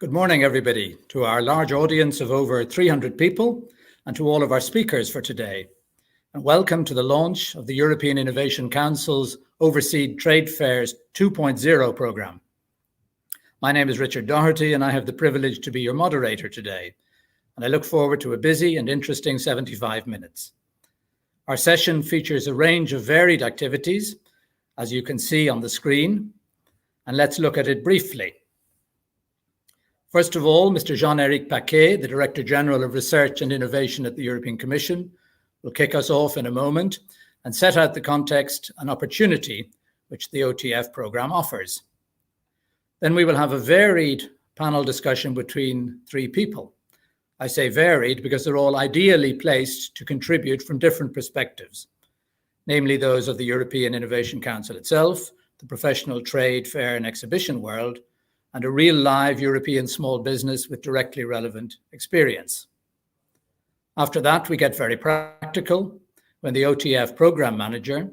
Good morning, everybody, to our large audience of over 300 people and to all of our speakers for today. And welcome to the launch of the European Innovation Council's Overseas Trade Fairs 2.0 programme. My name is Richard Doherty and I have the privilege to be your moderator today. And I look forward to a busy and interesting 75 minutes. Our session features a range of varied activities, as you can see on the screen, and let's look at it briefly. First of all, Mr. Jean-Éric Paquet, the Director General of Research and Innovation at the European Commission, will kick us off in a moment and set out the context and opportunity which the OTF programme offers. Then we will have a varied panel discussion between three people. I say varied because they're all ideally placed to contribute from different perspectives, namely those of the European Innovation Council itself, the professional trade, fair and exhibition world, and a real live European small business with directly relevant experience. After that, we get very practical when the OTF program manager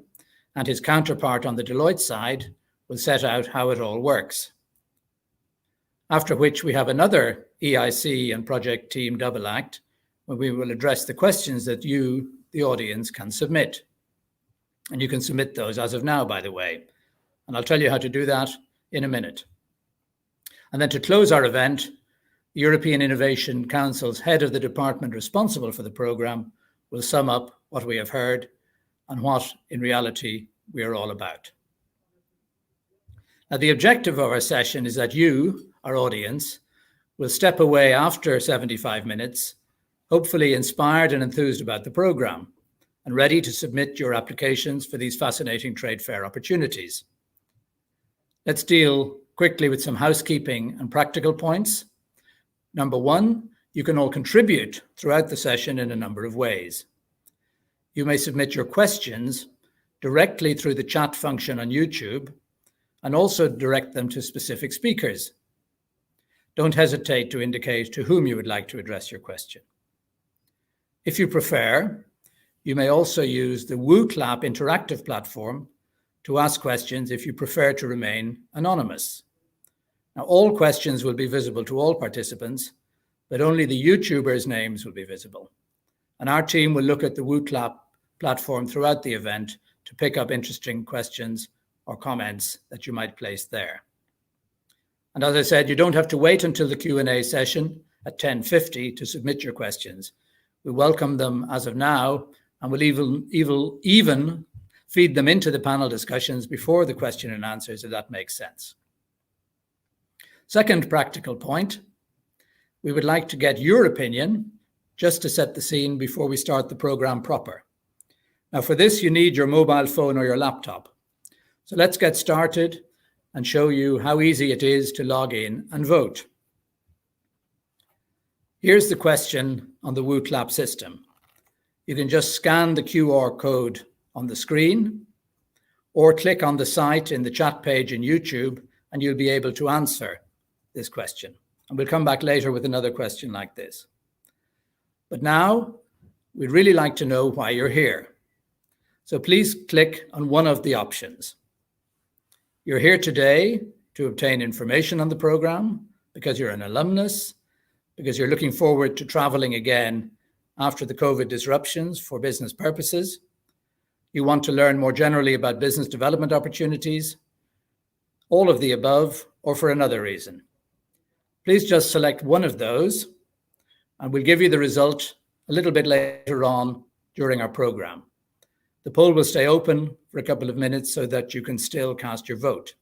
and his counterpart on the Deloitte side will set out how it all works. After which we have another EIC and project team double act when we will address the questions that you, the audience, can submit. And you can submit those as of now, by the way. And I'll tell you how to do that in a minute. And then to close our event, the European Innovation Council's head of the department responsible for the programme will sum up what we have heard and what, in reality, we are all about. Now, the objective of our session is that you, our audience, will step away after 75 minutes, hopefully inspired and enthused about the programme and ready to submit your applications for these fascinating trade fair opportunities. Let's deal quickly with some housekeeping and practical points. Number one, you can all contribute throughout the session in a number of ways. You may submit your questions directly through the chat function on YouTube and also direct them to specific speakers. Don't hesitate to indicate to whom you would like to address your question. If you prefer, you may also use the WooClap interactive platform to ask questions if you prefer to remain anonymous. Now, all questions will be visible to all participants, but only the YouTubers' names will be visible. And our team will look at the WooClap platform throughout the event to pick up interesting questions or comments that you might place there. And as I said, you don't have to wait until the Q&A session at 10:50 to submit your questions. We welcome them as of now, and we'll even feed them into the panel discussions before the question and answers, if that makes sense. Second practical point, we would like to get your opinion just to set the scene before we start the program proper. Now for this, you need your mobile phone or your laptop. So let's get started and show you how easy it is to log in and vote. Here's the question on the WooClap system. You can just scan the QR code on the screen or click on the site in the chat page in YouTube and you'll be able to answer this question. And we'll come back later with another question like this. But now we'd really like to know why you're here. So please click on one of the options. You're here today to obtain information on the program because you're an alumnus, because you're looking forward to traveling again after the COVID disruptions for business purposes. You want to learn more generally about business development opportunities, all of the above, or for another reason. Please just select one of those and we'll give you the result a little bit later on during our program. The poll will stay open for a couple of minutes so that you can still cast your vote.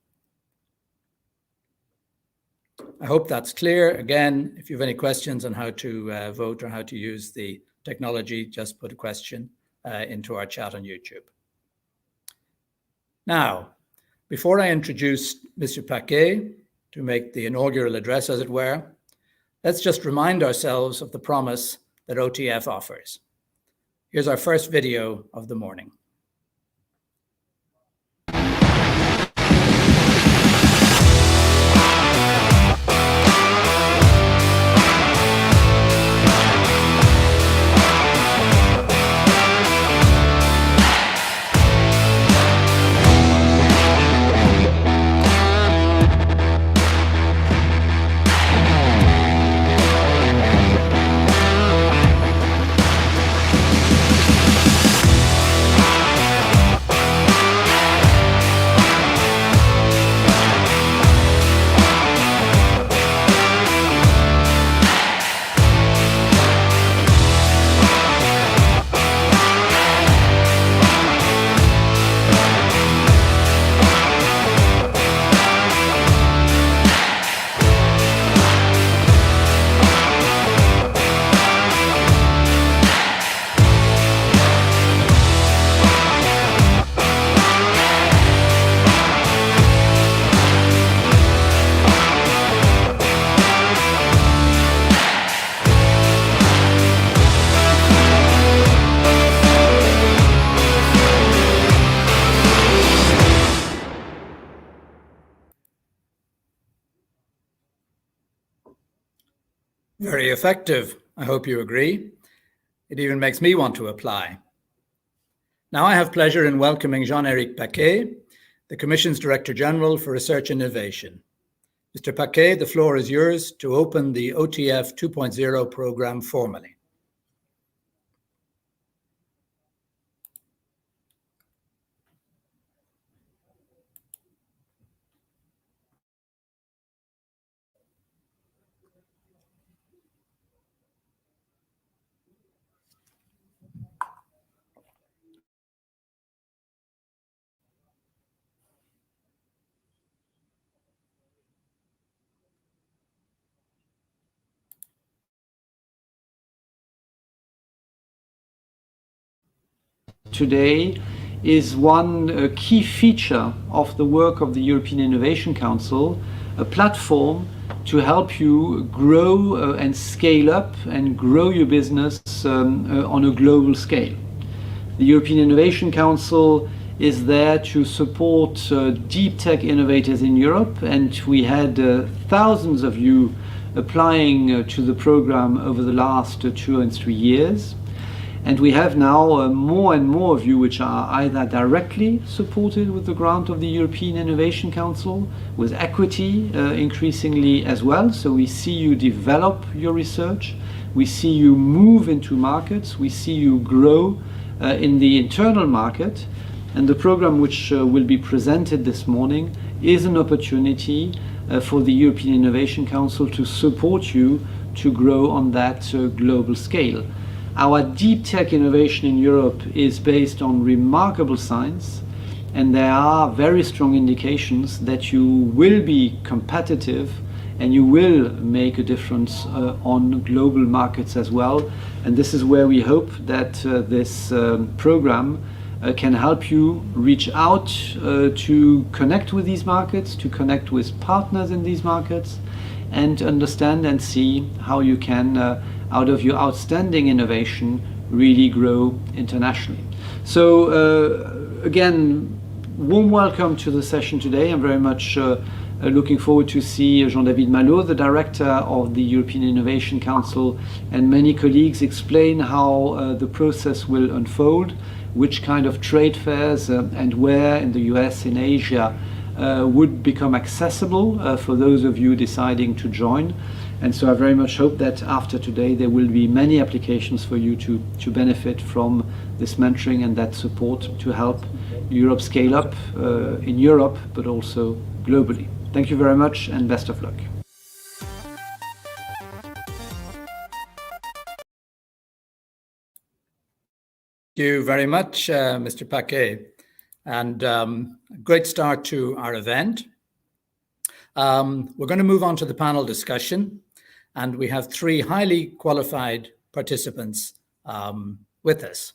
I hope that's clear. Again, if you have any questions on how to vote or how to use the technology, just put a question into our chat on YouTube. Now, before I introduce Mr. Paquet to make the inaugural address, as it were, let's just remind ourselves of the promise that OTF offers. Here's our first video of the morning. Very effective. I hope you agree. It even makes me want to apply. Now I have pleasure in welcoming Jean-Éric Paquet, the Commission's Director General for Research and Innovation. Mr. Paquet, the floor is yours to open the OTF 2.0 program formally. Today is one key feature of the work of the European Innovation Council, a platform to help you grow and scale up and grow your business on a global scale. The European Innovation Council is there to support deep tech innovators in Europe, and we had thousands of you applying to the program over the last 2 and 3 years. And we have now more and more of you which are either directly supported with the grant of the European Innovation Council, with equity increasingly as well. So we see you develop your research, we see you move into markets, we see you grow in the internal market. And the program which will be presented this morning is an opportunity for the European Innovation Council to support you to grow on that global scale. Our deep tech innovation in Europe is based on remarkable science, and there are very strong indications that you will be competitive and you will make a difference on global markets as well. And this is where we hope that this program can help you reach out to connect with these markets, to connect with partners in these markets, and understand and see how you can, out of your outstanding innovation, really grow internationally. So again, warm welcome to the session today. I'm very much looking forward to see Jean-David Malot, the Director of the European Innovation Council, and many colleagues explain how the process will unfold, which kind of trade fairs and where in the US, in Asia, would become accessible for those of you deciding to join. And so I very much hope that after today there will be many applications for you to benefit from this mentoring and that support to help Europe scale up in Europe, but also globally. Thank you very much and best of luck. Thank you very much, Mr. Paquet. And great start to our event. We're going to move on to the panel discussion, and we have 3 highly qualified participants with us.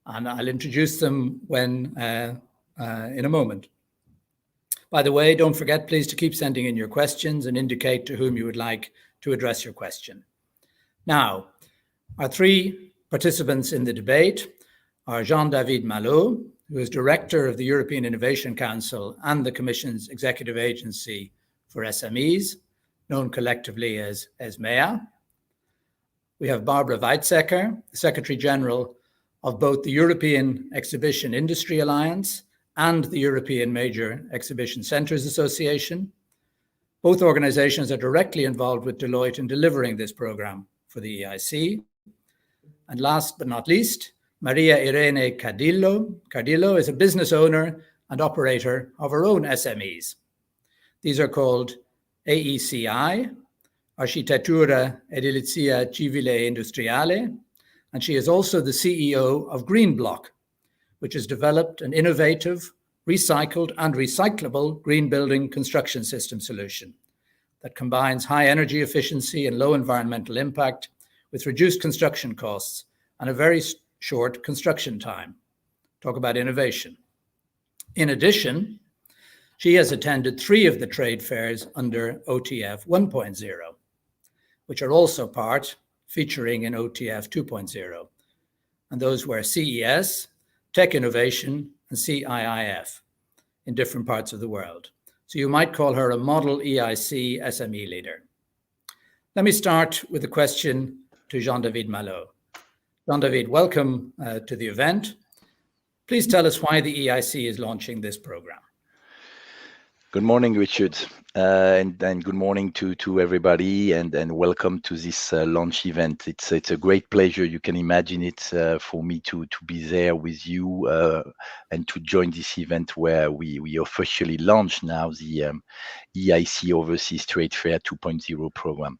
And I'll introduce them when in a moment. By the way, don't forget, please, to keep sending in your questions and indicate to whom you would like to address your question. Now, our 3 participants in the debate are Jean-David Malot, who is Director of the European Innovation Council and the Commission's Executive Agency for SMEs, known collectively as ESMEA. We have Barbara Weizsäcker, the Secretary General of both the European Exhibition Industry Alliance and the European Major Exhibition Centres Association. Both organizations are directly involved with Deloitte in delivering this program for the EIC. And last but not least, Maria Irene Cardillo. Cardillo is a business owner and operator of her own SMEs. These are called AECI, Architettura Edilizia Civile Industriale, and she is also the CEO of Green Block, which has developed an innovative, recycled and recyclable green building construction system solution that combines high energy efficiency and low environmental impact with reduced construction costs and a very short construction time. Talk about innovation. In addition, she has attended 3 of the trade fairs under OTF 1.0, which are also featuring in OTF 2.0. And those were CES, Tech Innovation, and CIIF in different parts of the world. So you might call her a model EIC SME leader. Let me start with a question to Jean-David Malot. Jean-David, welcome to the event. Please tell us why the EIC is launching this program. Good morning, Richard, and good morning to everybody, and welcome to this launch event. It's a great pleasure. You can imagine it for me to be there with you and to join this event where we officially launch now the EIC Overseas Trade Fair 2.0 program.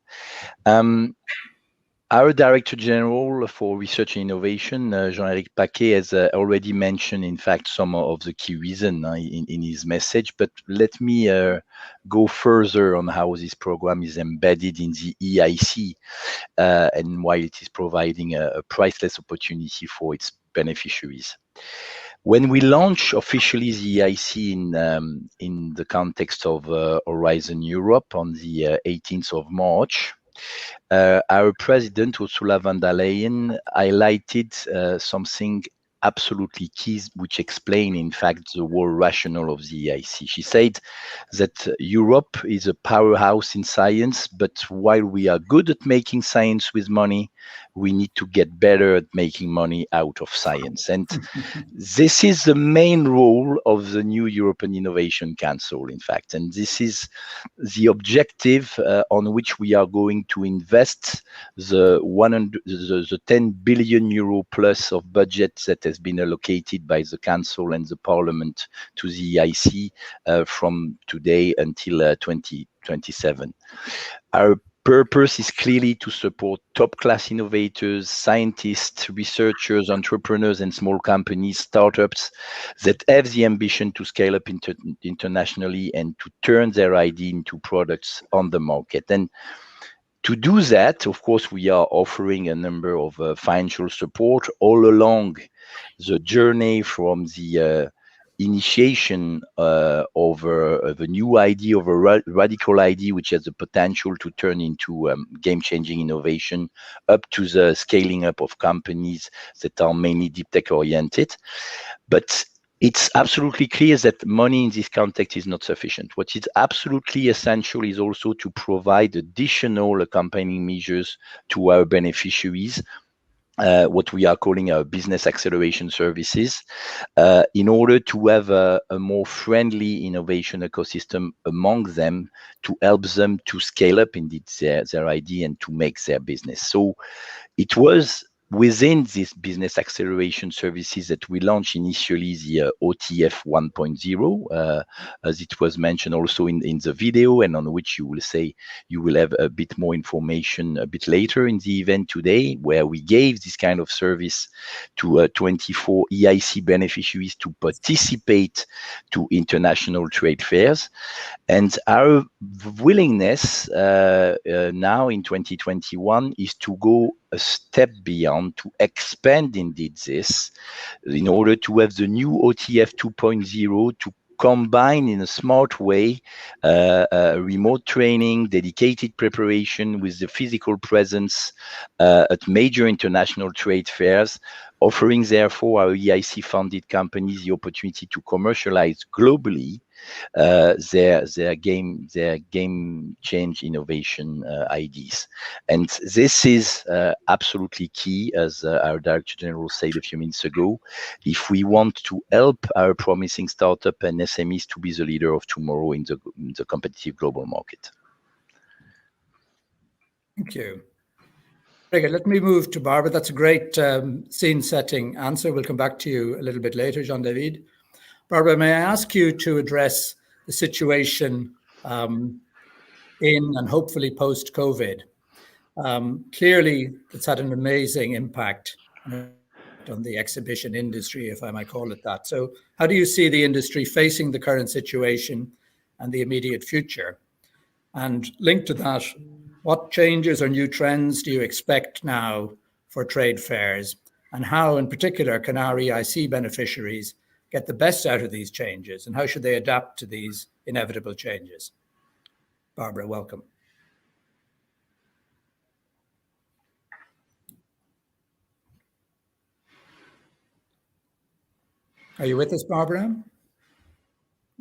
Our Director General for Research and Innovation, Jean-Éric Paquet, has already mentioned, in fact, some of the key reasons in his message. But let me go further on how this program is embedded in the EIC and why it is providing a priceless opportunity for its beneficiaries. When we launch officially the EIC in the context of Horizon Europe on the 18th of March, our president, Ursula von der Leyen, highlighted something absolutely key, which explain, in fact, the whole rationale of the EIC. She said that Europe is a powerhouse in science, but while we are good at making science with money, we need to get better at making money out of science. And this is the main role of the new European Innovation Council, in fact. And this is the objective on which we are going to invest the 10 billion euro plus of budget that has been allocated by the Council and the Parliament to the EIC from today until 2027. Our purpose is clearly to support top-class innovators, scientists, researchers, entrepreneurs, and small companies, startups that have the ambition to scale up internationally and to turn their idea into products on the market. And to do that, of course, we are offering a number of financial support all along the journey from the initiation of a new idea, of a radical idea, which has the potential to turn into game-changing innovation, up to the scaling up of companies that are mainly deep tech oriented. But it's absolutely clear that money in this context is not sufficient. What is absolutely essential is also to provide additional accompanying measures to our beneficiaries, what we are calling our business acceleration services, in order to have a more friendly innovation ecosystem among them, to help them to scale up indeed their idea and to make their business. So it was within this business acceleration services that we launched initially the OTF 1.0, as it was mentioned also in the video, and on which you will have a bit more information a bit later in the event today, where we gave this kind of service to 24 EIC beneficiaries to participate to international trade fairs. And our willingness now in 2021 is to go a step beyond, to expand indeed this, in order to have the new OTF 2.0 to combine in a smart way remote training, dedicated preparation with the physical presence at major international trade fairs, offering therefore our EIC funded companies the opportunity to commercialize globally their game change innovation ideas. And this is absolutely key, as our Director General said a few minutes ago, if we want to help our promising startup and SMEs to be the leader of tomorrow in the competitive global market. Thank you. Very good. Let me move to Barbara. That's a great scene-setting answer. We'll come back to you a little bit later, Jean-David. Barbara, may I ask you to address the situation in and hopefully post-COVID? Clearly, it's had an amazing impact on the exhibition industry, if I might call it that. So how do you see the industry facing the current situation and the immediate future? And linked to that, what changes or new trends do you expect now for trade fairs? And how, in particular, can our EIC beneficiaries get the best out of these changes? And how should they adapt to these inevitable changes? Barbara, welcome. Are you with us, Barbara?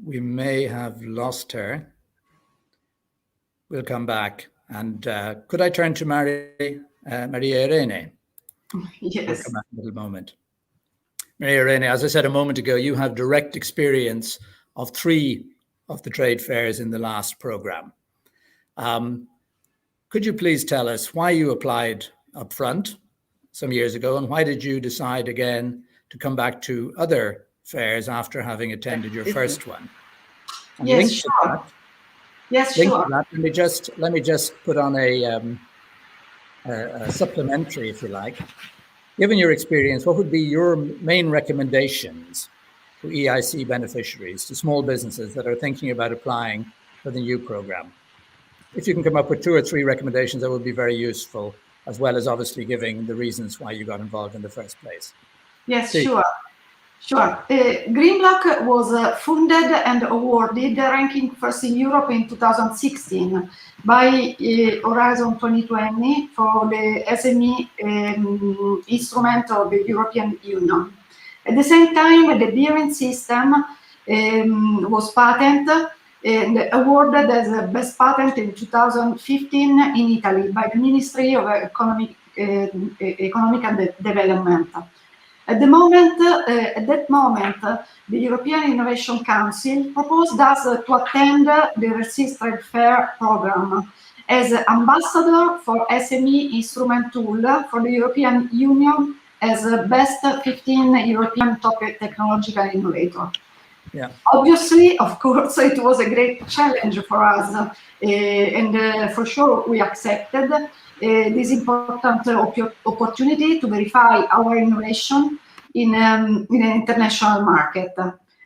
We may have lost her. We'll come back. And could I turn to Maria Irene? Yes. I'll come back in a little moment. Maria Irene, as I said a moment ago, you have direct experience of 3 of the trade fairs in the last program. Could you please tell us why you applied up front some years ago, and why did you decide again to come back to other fairs after having attended your first one? And yes, sure. Yes, sure. Let me just put on a supplementary, if you like. Given your experience, what would be your main recommendations to EIC beneficiaries, to small businesses that are thinking about applying for the new program? If you can come up with 2 or 3 recommendations, that would be very useful, as well as obviously giving the reasons why you got involved in the first place. Yes, sure. Greenblock was funded and awarded ranking first in Europe in 2016 by Horizon 2020 for the SME instrument of the European Union. At the same time, the bearing system was patented and awarded as a best patent in 2015 in Italy by the Ministry of Economic and Development. At that moment, the European Innovation Council proposed us to attend the Overseas Trade Fair program as ambassador for SME instrument tool for the European Union as best 15 European top technological innovator. Yeah. Obviously, of course, it was a great challenge for us, and for sure we accepted this important opportunity to verify our innovation in an international market.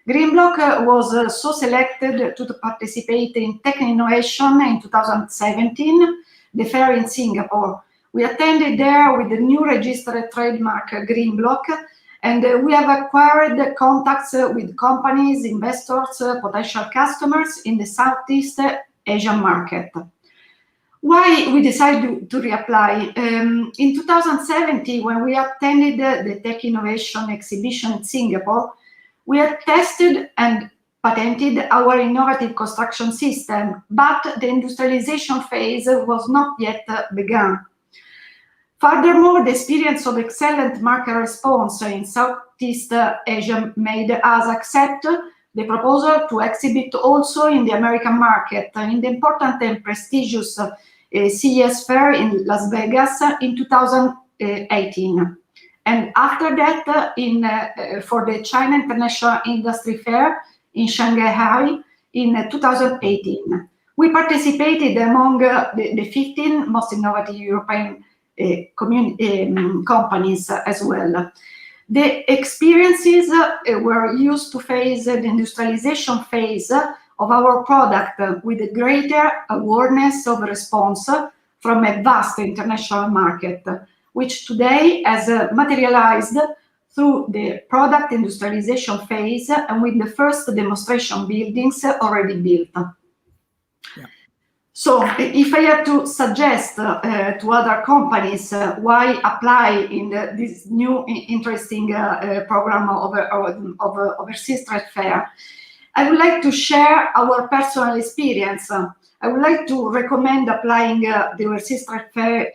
Greenblock was so selected to participate in Tech Innovation in 2017, the fair in Singapore. We attended there with the new registered trademark Greenblock, and we have acquired contacts with companies, investors, potential customers in the Southeast Asian market. Why we decided to reapply? In 2017, when we attended the Tech Innovation exhibition in Singapore, we had tested and patented our innovative construction system, but the industrialization phase was not yet begun. Furthermore, the experience of excellent market response in Southeast Asia made us accept the proposal to exhibit also in the American market in the important and prestigious CES Fair in Las Vegas in 2018. And after that, for the China International Industry Fair in Shanghai in 2018. We participated among the 15 most innovative European companies as well. The experiences were used to face the industrialization phase of our product with a greater awareness of response from a vast international market, which today has materialized through the product industrialization phase and with the first demonstration buildings already built. Yeah. So if I have to suggest to other companies why apply in this new interesting program of Overseas Trade Fair, I would like to share our personal experience. I would like to recommend applying the Overseas Trade Fair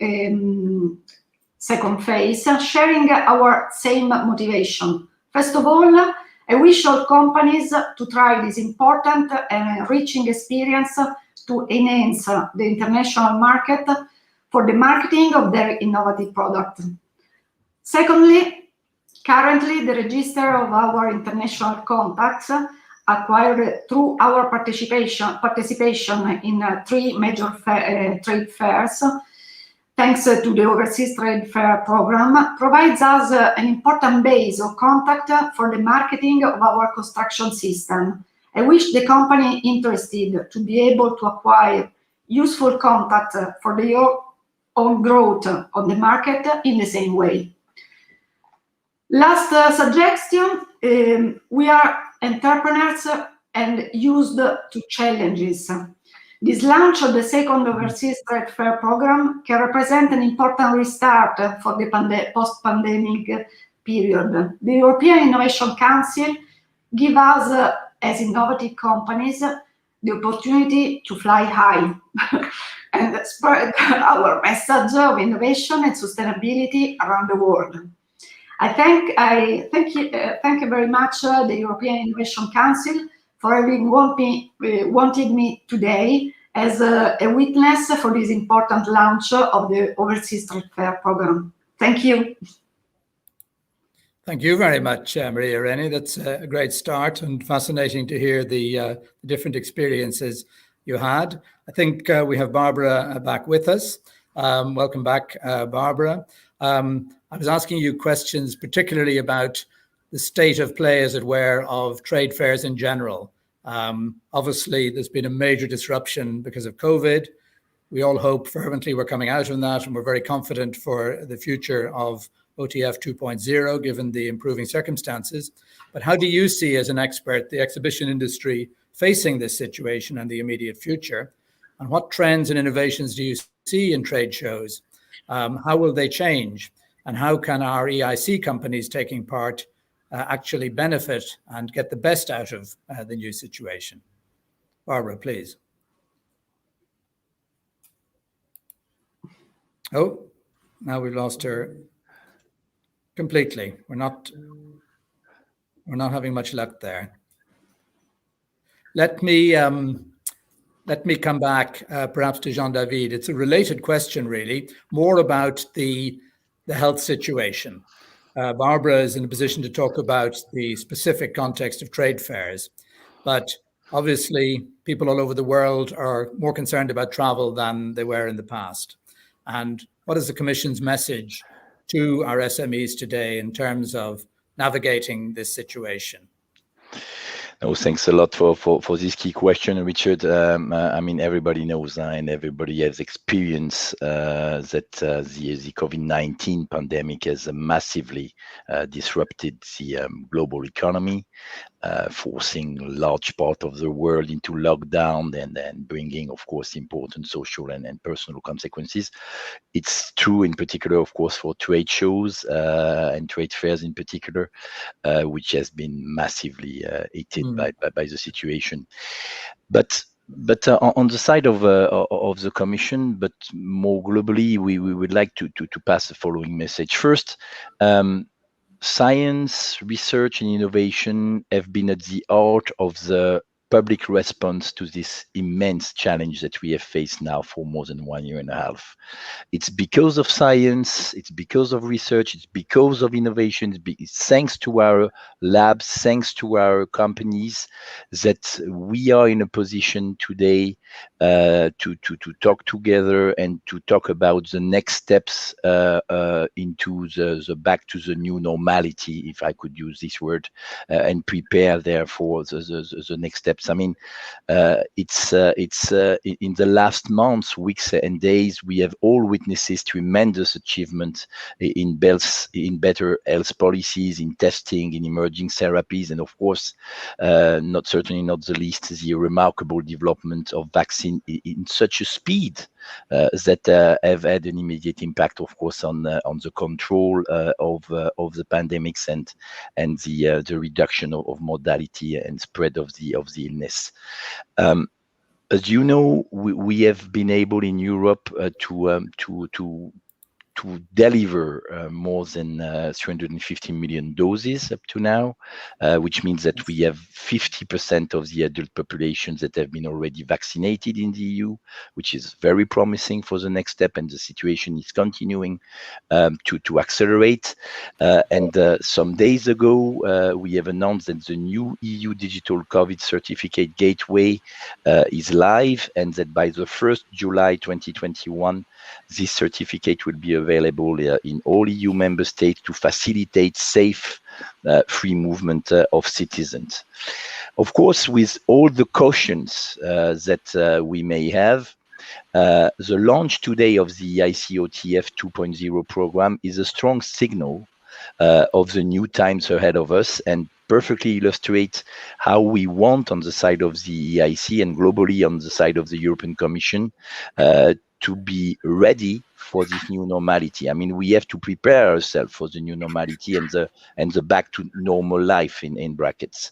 second phase, sharing our same motivation. First of all, I wish all companies to try this important and enriching experience to enhance the international market for the marketing of their innovative product. Secondly, currently the register of our international contacts acquired through our participation in 3 major trade fairs, thanks to the Overseas Trade Fair program, provides us an important base of contact for the marketing of our construction system. I wish the company interested to be able to acquire useful contact for their own growth on the market in the same way. Last suggestion, we are entrepreneurs and used to challenges. This launch of the second Overseas Trade Fair program can represent an important restart for the post-pandemic period. The European Innovation Council gives us, as innovative companies, the opportunity to fly high and spread our message of innovation and sustainability around the world. I thank you very much the European Innovation Council for having wanted me today as a witness for this important launch of the Overseas Trade Fair program. Thank you. Thank you very much, Maria Reni. That's a great start and fascinating to hear the different experiences you had. I think we have Barbara back with us. Welcome back, Barbara. I was asking you questions particularly about the state of play, as it were, of trade fairs in general. Obviously, there's been a major disruption because of COVID. We all hope fervently we're coming out of that, and we're very confident for the future of OTF 2.0, given the improving circumstances. But how do you see, as an expert, the exhibition industry facing this situation and the immediate future? And what trends and innovations do you see in trade shows? How will they change? And how can our EIC companies taking part actually benefit and get the best out of the new situation? Barbara, please. Oh, now we've lost her completely. We're not having much luck there. Let me come back perhaps to Jean-David. It's a related question, really, more about the health situation. Barbara is in a position to talk about the specific context of trade fairs, but obviously people all over the world are more concerned about travel than they were in the past. And what is the Commission's message to our SMEs today in terms of navigating this situation? No, thanks a lot for this key question, Richard. I mean, everybody knows and everybody has experience that the COVID-19 pandemic has massively disrupted the global economy, forcing a large part of the world into lockdown and bringing, of course, important social and personal consequences. It's true in particular, of course, for trade shows and trade fairs in particular, which has been massively hit by the situation. But on the side of the Commission, but more globally, we would like to pass the following message. First, science, research, and innovation have been at the heart of the public response to this immense challenge that we have faced now for more than 1.5 years. It's because of science, it's because of research, it's because of innovation, it's thanks to our labs, thanks to our companies, that we are in a position today to talk together and to talk about the next steps into the back to the new normality, if I could use this word, and prepare therefore the next steps. I mean, it's in the last months, weeks, and days, we have all witnessed tremendous achievement in better health policies, in testing, in emerging therapies, and of course, certainly not the least, the remarkable development of vaccine in such a speed that have had an immediate impact, of course, on the control of the pandemics and the reduction of mortality and spread of the illness. As you know, we have been able in Europe to deliver more than 350 million doses up to now, which means that we have 50% of the adult populations that have been already vaccinated in the EU, which is very promising for the next step, and the situation is continuing to accelerate. Some days ago, we have announced that the new EU Digital COVID Certificate Gateway is live, and that by the 1st July 2021, this certificate will be available in all EU member states to facilitate safe, free movement of citizens. Of course, with all the cautions that we may have, the launch today of the EIC OTF 2.0 program is a strong signal of the new times ahead of us, and perfectly illustrate how we want, on the side of the EIC and globally on the side of the European Commission, to be ready for this new normality. I mean, we have to prepare ourselves for the new normality and the back to normal life in brackets.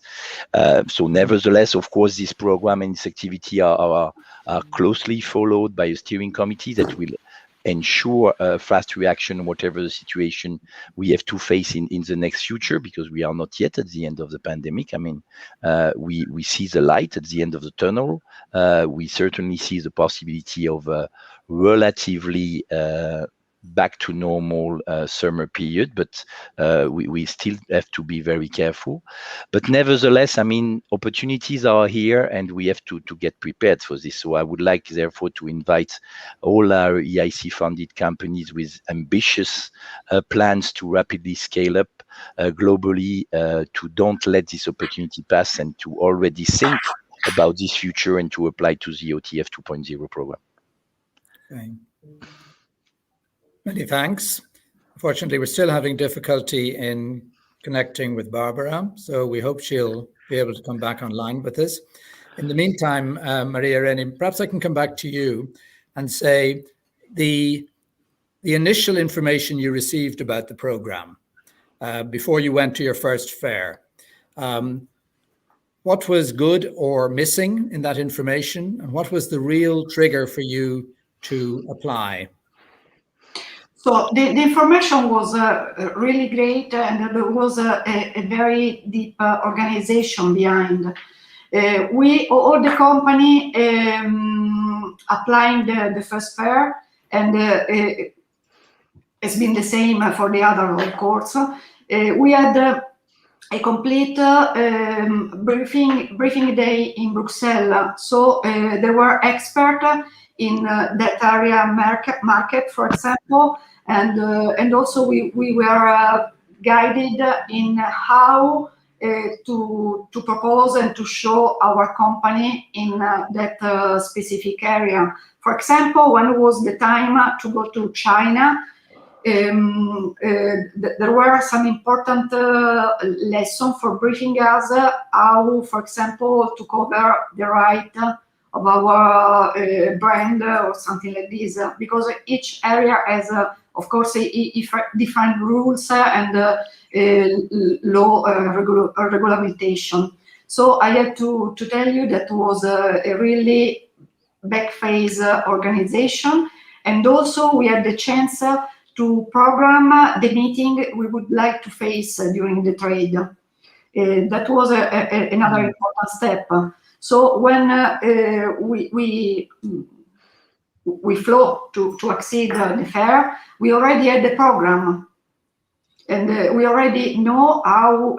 So nevertheless, of course, this program and this activity are closely followed by a steering committee that will ensure a fast reaction, whatever the situation we have to face in the next future, because we are not yet at the end of the pandemic. I mean, we see the light at the end of the tunnel. We certainly see the possibility of a relatively back to normal summer period, but we still have to be very careful. But nevertheless, I mean, opportunities are here and we have to get prepared for this. So I would like, therefore, to invite all our EIC funded companies with ambitious plans to rapidly scale up globally, to don't let this opportunity pass and to already think about this future and to apply to the OTF 2.0 program. Okay. Many thanks. Unfortunately, we're still having difficulty in connecting with Barbara, so we hope she'll be able to come back online with us. In the meantime, Maria Irene, perhaps I can come back to you and say the initial information you received about the program before you went to your first fair, what was good or missing in that information, and what was the real trigger for you to apply? So the information was really great, and there was a very deep organization behind. All the company applying the first fair, and it's been the same for the other, of course. We had a complete briefing day in Bruxelles. So there were experts in that area market, for example, and also we were guided in how to propose and to show our company in that specific area. For example, when it was the time to go to China, there were some important lessons for briefing us how, for example, to cover the right of our brand or something like this, because each area has, of course, different rules and law regulation. So I had to tell you that was a really back phase organization, and also we had the chance to program the meeting we would like to face during the trade. That was another important step. So when we flew to accede the fair, we already had the program, and we already know how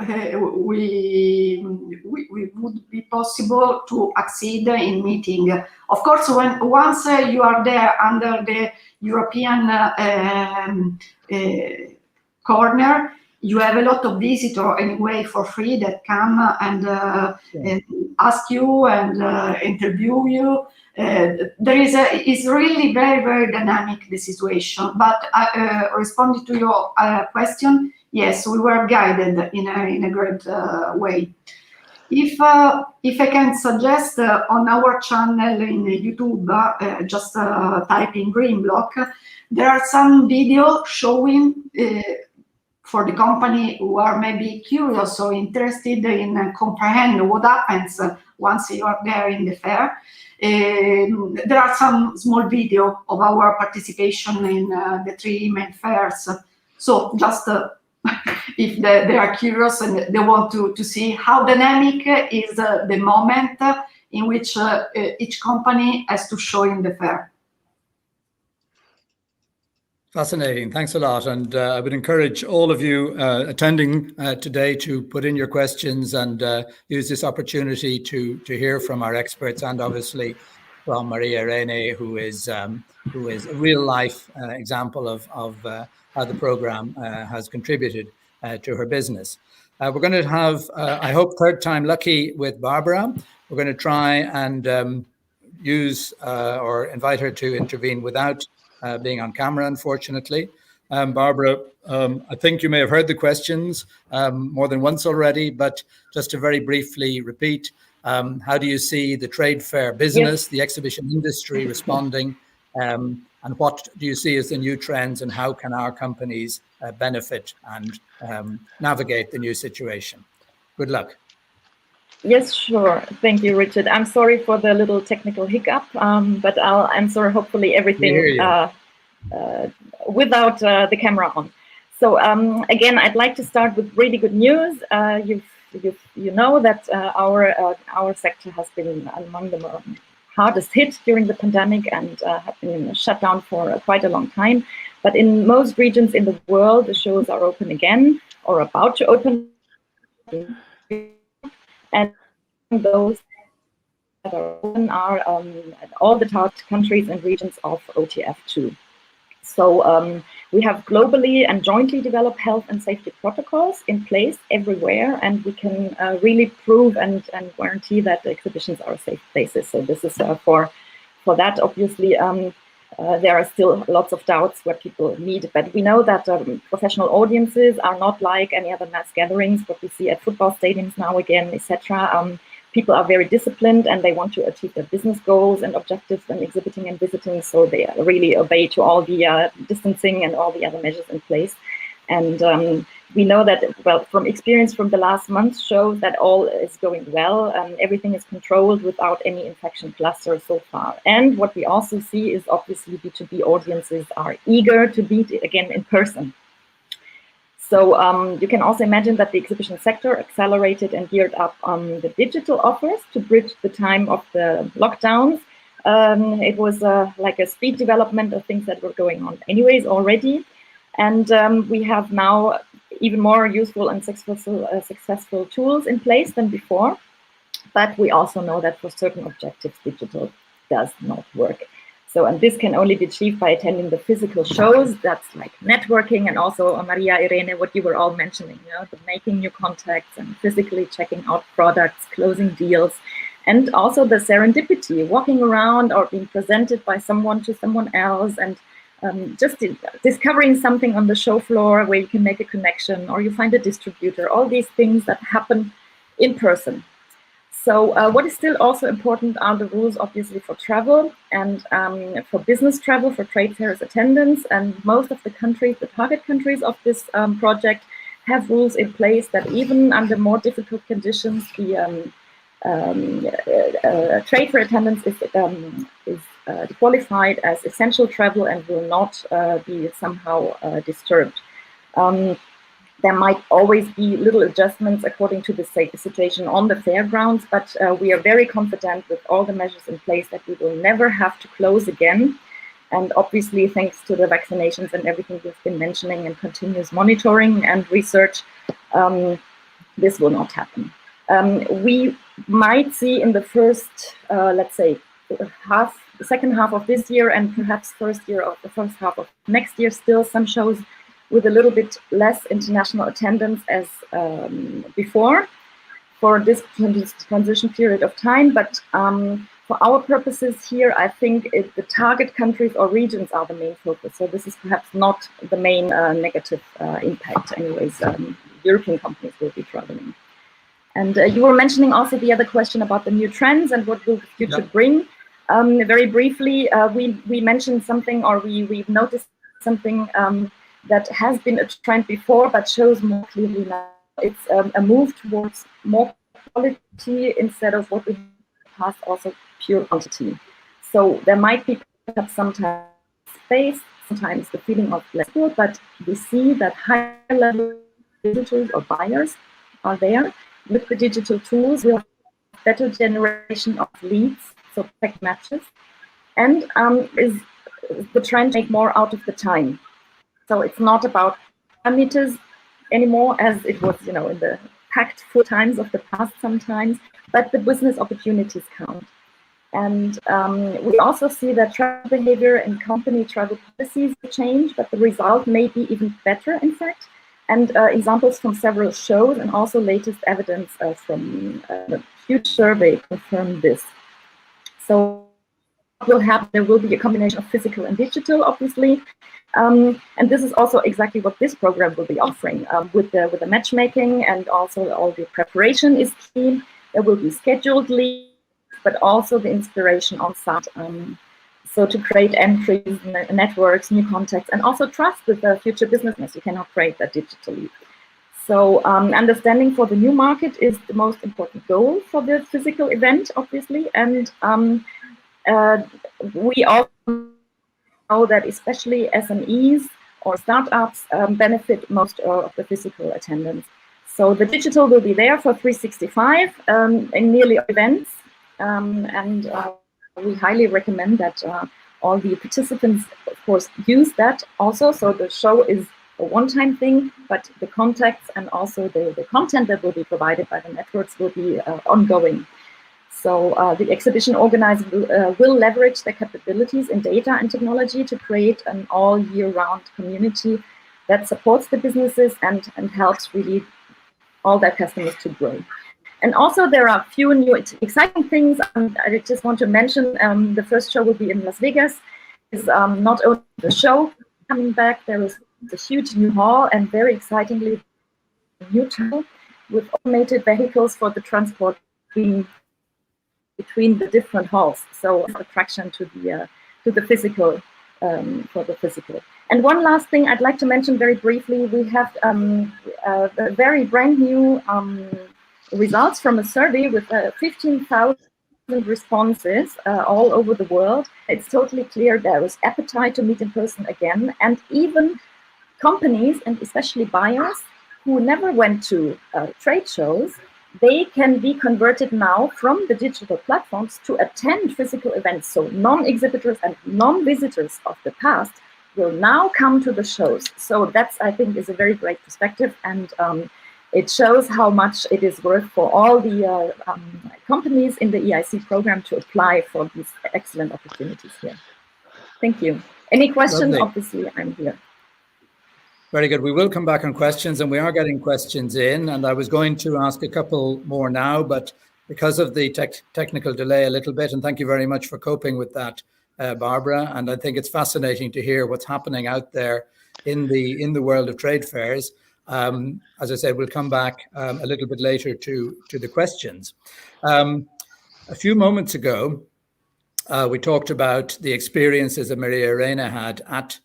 we would be possible to accede in meeting. Of course, once you are there under the European corner, you have a lot of visitors anyway for free that come and ask you and interview you. It's really very, very dynamic, the situation. But responding to your question, yes, we were guided in a great way. If I can suggest on our channel in YouTube, just type in Green Block, there are some videos showing for the company who are maybe curious or interested in comprehend what happens once you are there in the fair. There are some small video of our participation in the 3 main fairs. So just if they are curious and they want to see how dynamic is the moment in which each company has to show in the fair. Fascinating. Thanks a lot. And I would encourage all of you attending today to put in your questions and use this opportunity to hear from our experts, and obviously from Maria Irene, who is a real life example of how the program has contributed to her business. We're going to have, I hope, third time lucky with Barbara. We're going to try and use or invite her to intervene without being on camera, unfortunately. Barbara, I think you may have heard the questions more than once already, but just to very briefly repeat, how do you see the trade fair business, the exhibition industry responding and what do you see as the new trends, and how can our companies benefit and navigate the new situation? Good luck. Yes, sure. Thank you, Richard. I'm sorry for the little technical hiccup, but I'll answer hopefully everything without the camera on. So again, I'd like to start with really good news. You know that our sector has been among the hardest hit during the pandemic and have been shut down for quite a long time. But in most regions in the world, the shows are open again or about to open. And those that are open are all the target countries and regions of OTF2. So we have globally and jointly developed health and safety protocols in place everywhere, and we can really prove and guarantee that the exhibitions are safe places. So this is for that, obviously, there are still lots of doubts where people meet, but we know that professional audiences are not like any other mass gatherings, what we see at football stadiums now again, etc. People are very disciplined and they want to achieve their business goals and objectives when exhibiting and visiting, so they really obey to all the distancing and all the other measures in place. And we know that, well, from experience from the last month shows that all is going well. Everything is controlled without any infection clusters so far. And what we also see is obviously B2B audiences are eager to meet again in person. So you can also imagine that the exhibition sector accelerated and geared up on the digital offers to bridge the time of the lockdowns. It was like a speed development of things that were going on anyways already. And we have now even more useful and successful tools in place than before. But we also know that for certain objectives, digital does not work. So, and this can only be achieved by attending the physical shows. That's like networking, and also Maria, Irene, what you were all mentioning, you know, the making new contacts and physically checking out products, closing deals, and also the serendipity, walking around or being presented by someone to someone else, and just discovering something on the show floor where you can make a connection or you find a distributor, all these things that happen in person. So what is still also important are the rules, obviously, for travel and for business travel, for trade fairs attendance. And most of the countries, the target countries of this project, have rules in place that even under more difficult conditions, the trade fair attendance is qualified as essential travel and will not be somehow disturbed. There might always be little adjustments according to the situation on the fairgrounds, but we are very confident with all the measures in place that we will never have to close again. And obviously, thanks to the vaccinations and everything we've been mentioning and continuous monitoring and research, this will not happen. We might see in the first, let's say, the second half of this year and perhaps the first half of next year, still some shows with a little bit less international attendance as before for this transition period of time. But for our purposes here, I think the target countries or regions are the main focus. So this is perhaps not the main negative impact. Anyways, European companies will be traveling. And you were mentioning also the other question about the new trends and what will the future bring. Very briefly, we mentioned something, or we've noticed something that has been a trend before, but shows more clearly now. It's a move towards more quality instead of what we have in the past, also pure quantity. So there might be perhaps sometimes space, sometimes the feeling of less good, but we see that higher level visitors or buyers are there. With the digital tools, we have better generation of leads, so perfect matches, and is the trend to make more out of the time. So it's not about parameters anymore, as it was, you know, in the packed full times of the past sometimes, but the business opportunities count. And we also see that travel behavior and company travel policies change, but the result may be even better, in fact. And examples from several shows and also latest evidence from a huge survey confirm this. So what will happen? There will be a combination of physical and digital, obviously. And this is also exactly what this program will be offering with the matchmaking, and also all the preparation is key. There will be scheduled leads, but also the inspiration on site. So to create entries, networks, new contacts, and also trust with the future business, you cannot create that digitally. So understanding for the new market is the most important goal for the physical event, obviously. And we also know that especially SMEs or startups benefit most of the physical attendance. So the digital will be there for 365 in nearly all events. And we highly recommend that all the participants, of course, use that also. So the show is a one-time thing, but the contacts and also the content that will be provided by the networks will be ongoing. So the exhibition organizer will leverage their capabilities in data and technology to create an all year-round community that supports the businesses and helps really all their customers to grow. And also there are a few new exciting things. I just want to mention the first show will be in Las Vegas. Is not only the show coming back, there is a huge new hall and very excitingly new tunnel with automated vehicles for the transport between the different halls. So attraction to the physical, for the physical. And one last thing I'd like to mention very briefly, we have a very brand new results from a survey with 15,000 responses all over the world. It's totally clear there is appetite to meet in person again, and even companies and especially buyers who never went to trade shows, they can be converted now from the digital platforms to attend physical events. So non-exhibitors and non-visitors of the past will now come to the shows. So that's, I think, is a very great perspective, and it shows how much it is worth for all the companies in the EIC program to apply for these excellent opportunities here. Thank you. Any questions? Lovely. Obviously, I'm here. Very good. We will come back on questions, and we are getting questions in. And I was going to ask a couple more now, but because of the technical delay a little bit, and thank you very much for coping with that, Barbara. And I think it's fascinating to hear what's happening out there in the world of trade fairs. As I said, we'll come back a little bit later to the questions. A few moments ago, we talked about the experiences that Maria Arena had at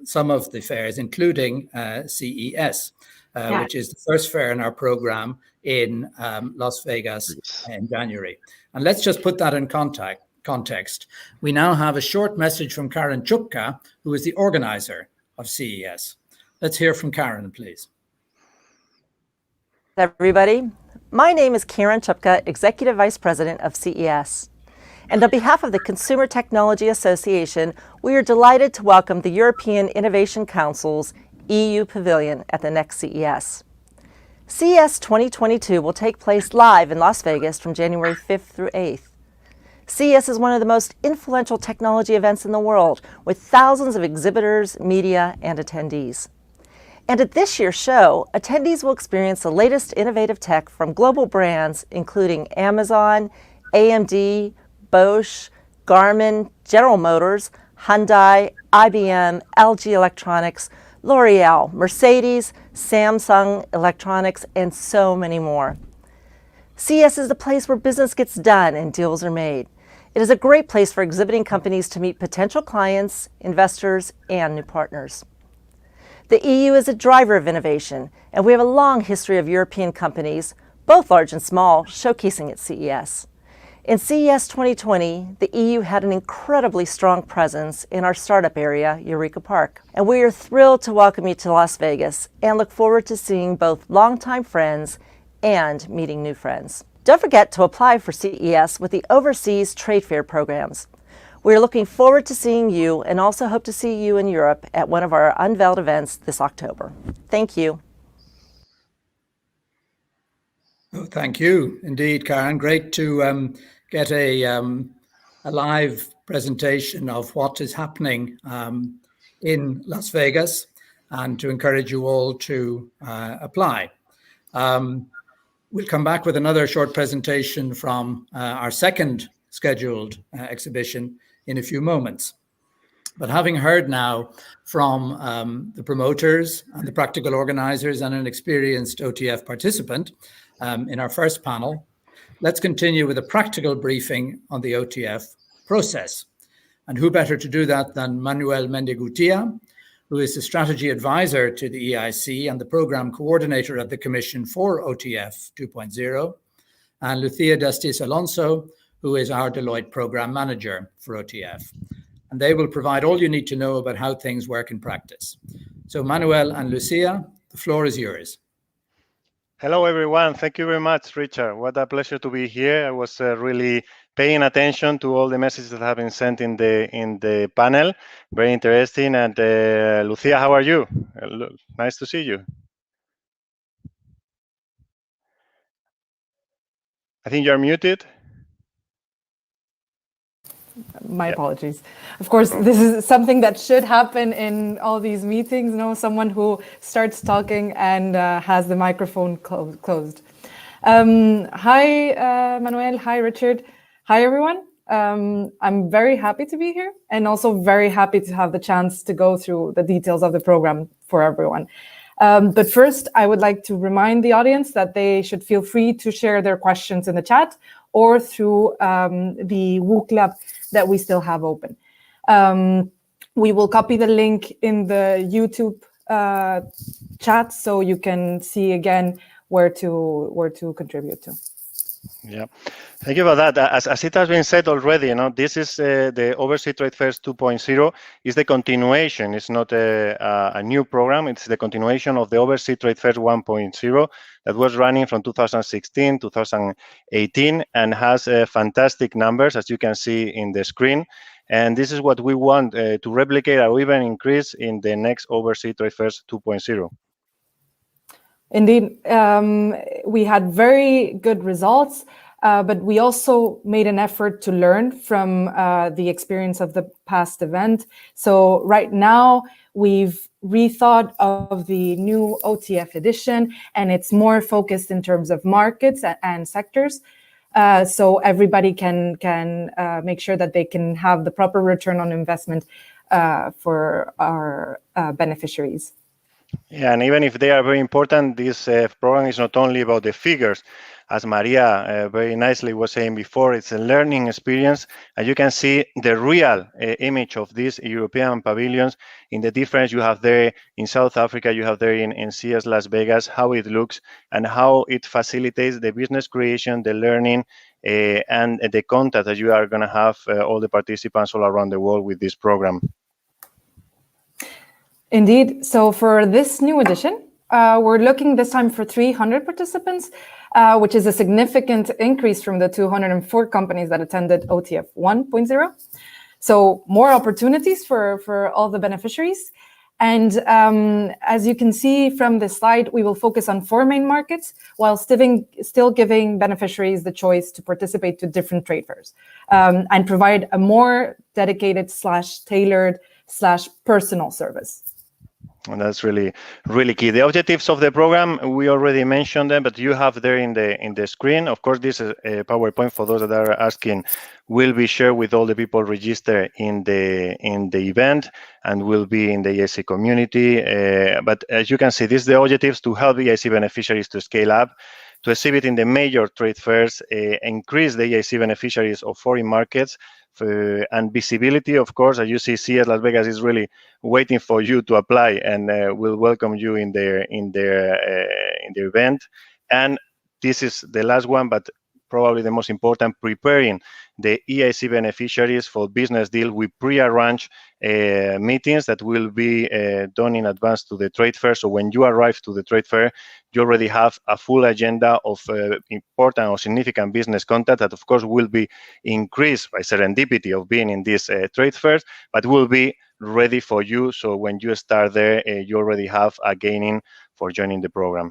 some of the fairs, including CES, which is the first fair in our program in Las Vegas in January. And let's just put that in context. We now have a short message from Karen Chupka, who is the organizer of CES. Let's hear from Karen, please. Everybody, my name is Karen Chupka, Executive Vice President of CES. And on behalf of the Consumer Technology Association, we are delighted to welcome the European Innovation Council's EU Pavilion at the next CES. CES 2022 will take place live in Las Vegas from January 5th through 8th. CES is one of the most influential technology events in the world, with thousands of exhibitors, media, and attendees. And at this year's show, attendees will experience the latest innovative tech from global brands including Amazon, AMD, Bosch, Garmin, General Motors, Hyundai, IBM, LG Electronics, L'Oreal, Mercedes, Samsung Electronics, and so many more. CES is the place where business gets done and deals are made. It is a great place for exhibiting companies to meet potential clients, investors, and new partners. The EU is a driver of innovation, and we have a long history of European companies, both large and small, showcasing at CES. In CES 2020, the EU had an incredibly strong presence in our startup area, Eureka Park. And we are thrilled to welcome you to Las Vegas and look forward to seeing both longtime friends and meeting new friends. Don't forget to apply for CES with the Overseas Trade Fair programs. We are looking forward to seeing you and also hope to see you in Europe at one of our unveiled events this October. Thank you. Oh, thank you indeed, Karen. Great to get a live presentation of what is happening in Las Vegas, and to encourage you all to apply. We'll come back with another short presentation from our second scheduled exhibition in a few moments. But having heard now from the promoters and the practical organizers and an experienced OTF participant in our first panel, let's continue with a practical briefing on the OTF process. And who better to do that than Manuel Mendigutia, who is the strategy advisor to the EIC and the program coordinator at the Commission for OTF 2.0, and Lucia Dastis Alonso, who is our Deloitte program manager for OTF. And they will provide all you need to know about how things work in practice. So Manuel and Lucia, the floor is yours. Hello, everyone. Thank you very much, Richard. What a pleasure to be here. I was really paying attention to all the messages that have been sent in the panel. Very interesting. And Lucia, how are you? Nice to see you. I think you're muted. My apologies. Of course, this is something that should happen in all these meetings, someone who starts talking and has the microphone closed. Hi, Manuel. Hi, Richard. Hi, everyone. I'm very happy to be here and also very happy to have the chance to go through the details of the program for everyone. But first, I would like to remind the audience that they should feel free to share their questions in the chat or through the WOO Club that we still have open. We will copy the link in the YouTube chat so you can see again where to contribute to. Yeah, thank you for that. As it has been said already, this is the Overseas Trade Fairs 2.0. Is the continuation. It's not a new program. It's the continuation of the Overseas Trade Fairs 1.0 that was running from 2016, 2018, and has fantastic numbers, as you can see in the screen. And this is what we want to replicate or even increase in the next Overseas Trade Fairs 2.0. Indeed, we had very good results, but we also made an effort to learn from the experience of the past event. So right now, we've rethought of the new OTF edition, and it's more focused in terms of markets and sectors. So everybody can make sure that they can have the proper return on investment for our beneficiaries. Yeah, and even if they are very important, this program is not only about the figures. As Maria very nicely was saying before, it's a learning experience, and you can see the real image of these European pavilions in the difference you have there in South Africa, you have there in CES Las Vegas, how it looks and how it facilitates the business creation, the learning, and the contact that you are going to have all the participants all around the world with this program. Indeed. So for this new edition, we're looking this time for 300 participants, which is a significant increase from the 204 companies that attended OTF 1.0. So more opportunities for all the beneficiaries. And as you can see from this slide, we will focus on 4 main markets while still giving beneficiaries the choice to participate to different trade fairs and provide a more dedicated / tailored / personal service. And that's really, really key. The objectives of the program, we already mentioned them, but you have there in the screen. Of course, this is a PowerPoint for those that are asking, will be shared with all the people registered in the event and will be in the EIC community. But as you can see, this is the objectives to help EIC beneficiaries to scale up, to exhibit in the major trade fairs, increase the EIC beneficiaries of foreign markets, and visibility. Of course, as you see, CES Las Vegas is really waiting for you to apply, and will welcome you in their event. And this is the last one, but probably the most important, preparing the EIC beneficiaries for business deal. We pre-arrange meetings that will be done in advance to the trade fair. So when you arrive to the trade fair, you already have a full agenda of important or significant business contact that, of course, will be increased by serendipity of being in these trade fairs, but will be ready for you. So when you start there, you already have a gaining for joining the program.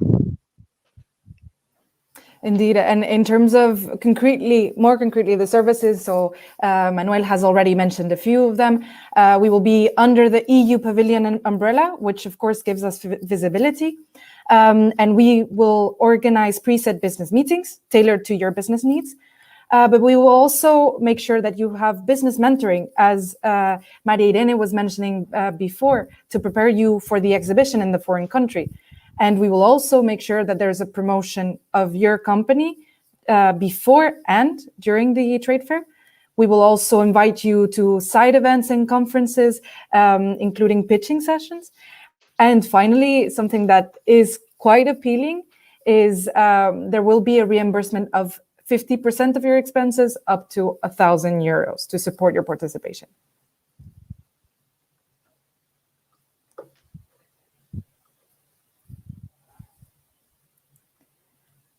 Indeed, and in terms of more concretely, the services, so Manuel has already mentioned a few of them. We will be under the EU Pavilion umbrella, which of course gives us visibility. And we will organize preset business meetings tailored to your business needs. But we will also make sure that you have business mentoring, as Maria Irene was mentioning before, to prepare you for the exhibition in the foreign country. And we will also make sure that there's a promotion of your company before and during the trade fair. We will also invite you to side events and conferences, including pitching sessions. And finally, something that is quite appealing is there will be a reimbursement of 50% of your expenses up to €1,000 to support your participation.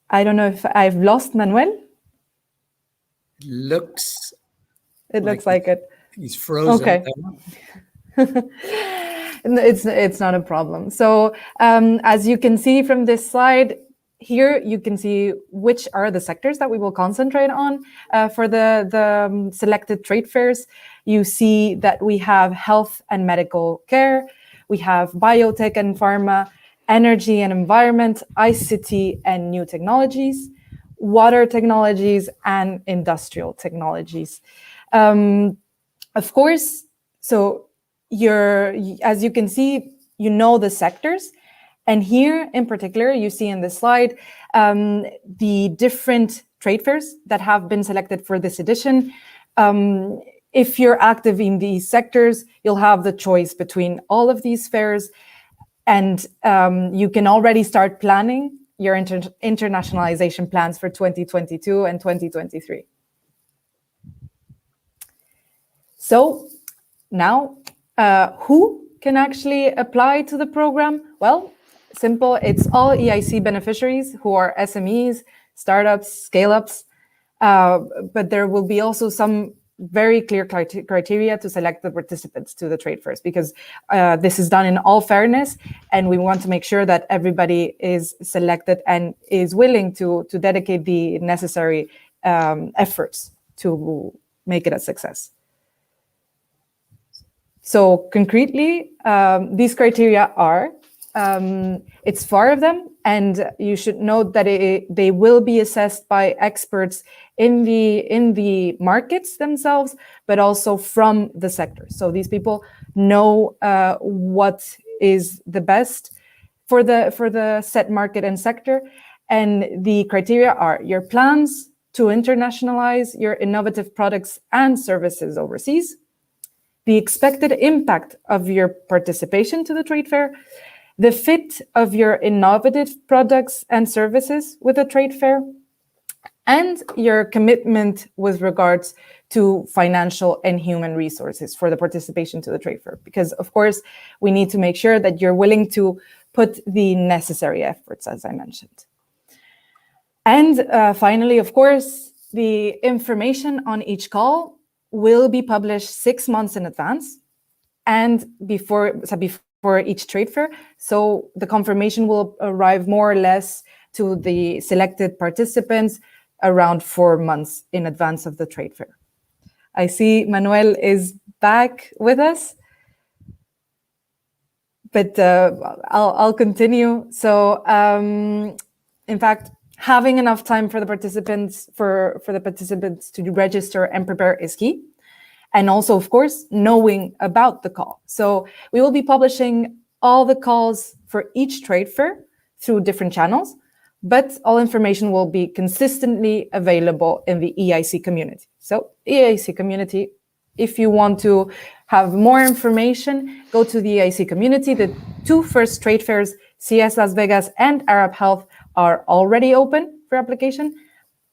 I don't know if I've lost Manuel. It looks like it. He's frozen. Okay. It's not a problem. So as you can see from this slide, here you can see which are the sectors that we will concentrate on for the selected trade fairs. You see that we have health and medical care, we have biotech and pharma, energy and environment, ICT and new technologies, water technologies, and industrial technologies. Of course, so as you can see, you know the sectors. And here in particular, you see in this slide, the different trade fairs that have been selected for this edition. If you're active in these sectors, you'll have the choice between all of these fairs, and you can already start planning your internationalization plans for 2022 and 2023. So now, who can actually apply to the program? Well, simple, it's all EIC beneficiaries who are SMEs, startups, scale-ups, but there will be also some very clear criteria to select the participants to the trade fairs, because this is done in all fairness, and we want to make sure that everybody is selected and is willing to dedicate the necessary efforts to make it a success. So concretely, these criteria are, it's 4 of them, and you should note that they will be assessed by experts in the markets themselves, but also from the sector. So these people know what is the best for the set market and sector. And the criteria are your plans to internationalize your innovative products and services overseas, the expected impact of your participation to the trade fair, the fit of your innovative products and services with the trade fair, and your commitment with regards to financial and human resources for the participation to the trade fair. Because, of course, we need to make sure that you're willing to put the necessary efforts, as I mentioned. And finally, of course, the information on each call will be published 6 months in advance and before each trade fair. So the confirmation will arrive more or less to the selected participants around 4 months in advance of the trade fair. I see Manuel is back with us, but I'll continue. So in fact, having enough time for the participants to register and prepare is key. And also, of course, knowing about the call. So we will be publishing all the calls for each trade fair through different channels, but all information will be consistently available in the EIC community. So EIC community, if you want to have more information, go to the EIC community. The 2 first trade fairs, CES Las Vegas and Arab Health, are already open for application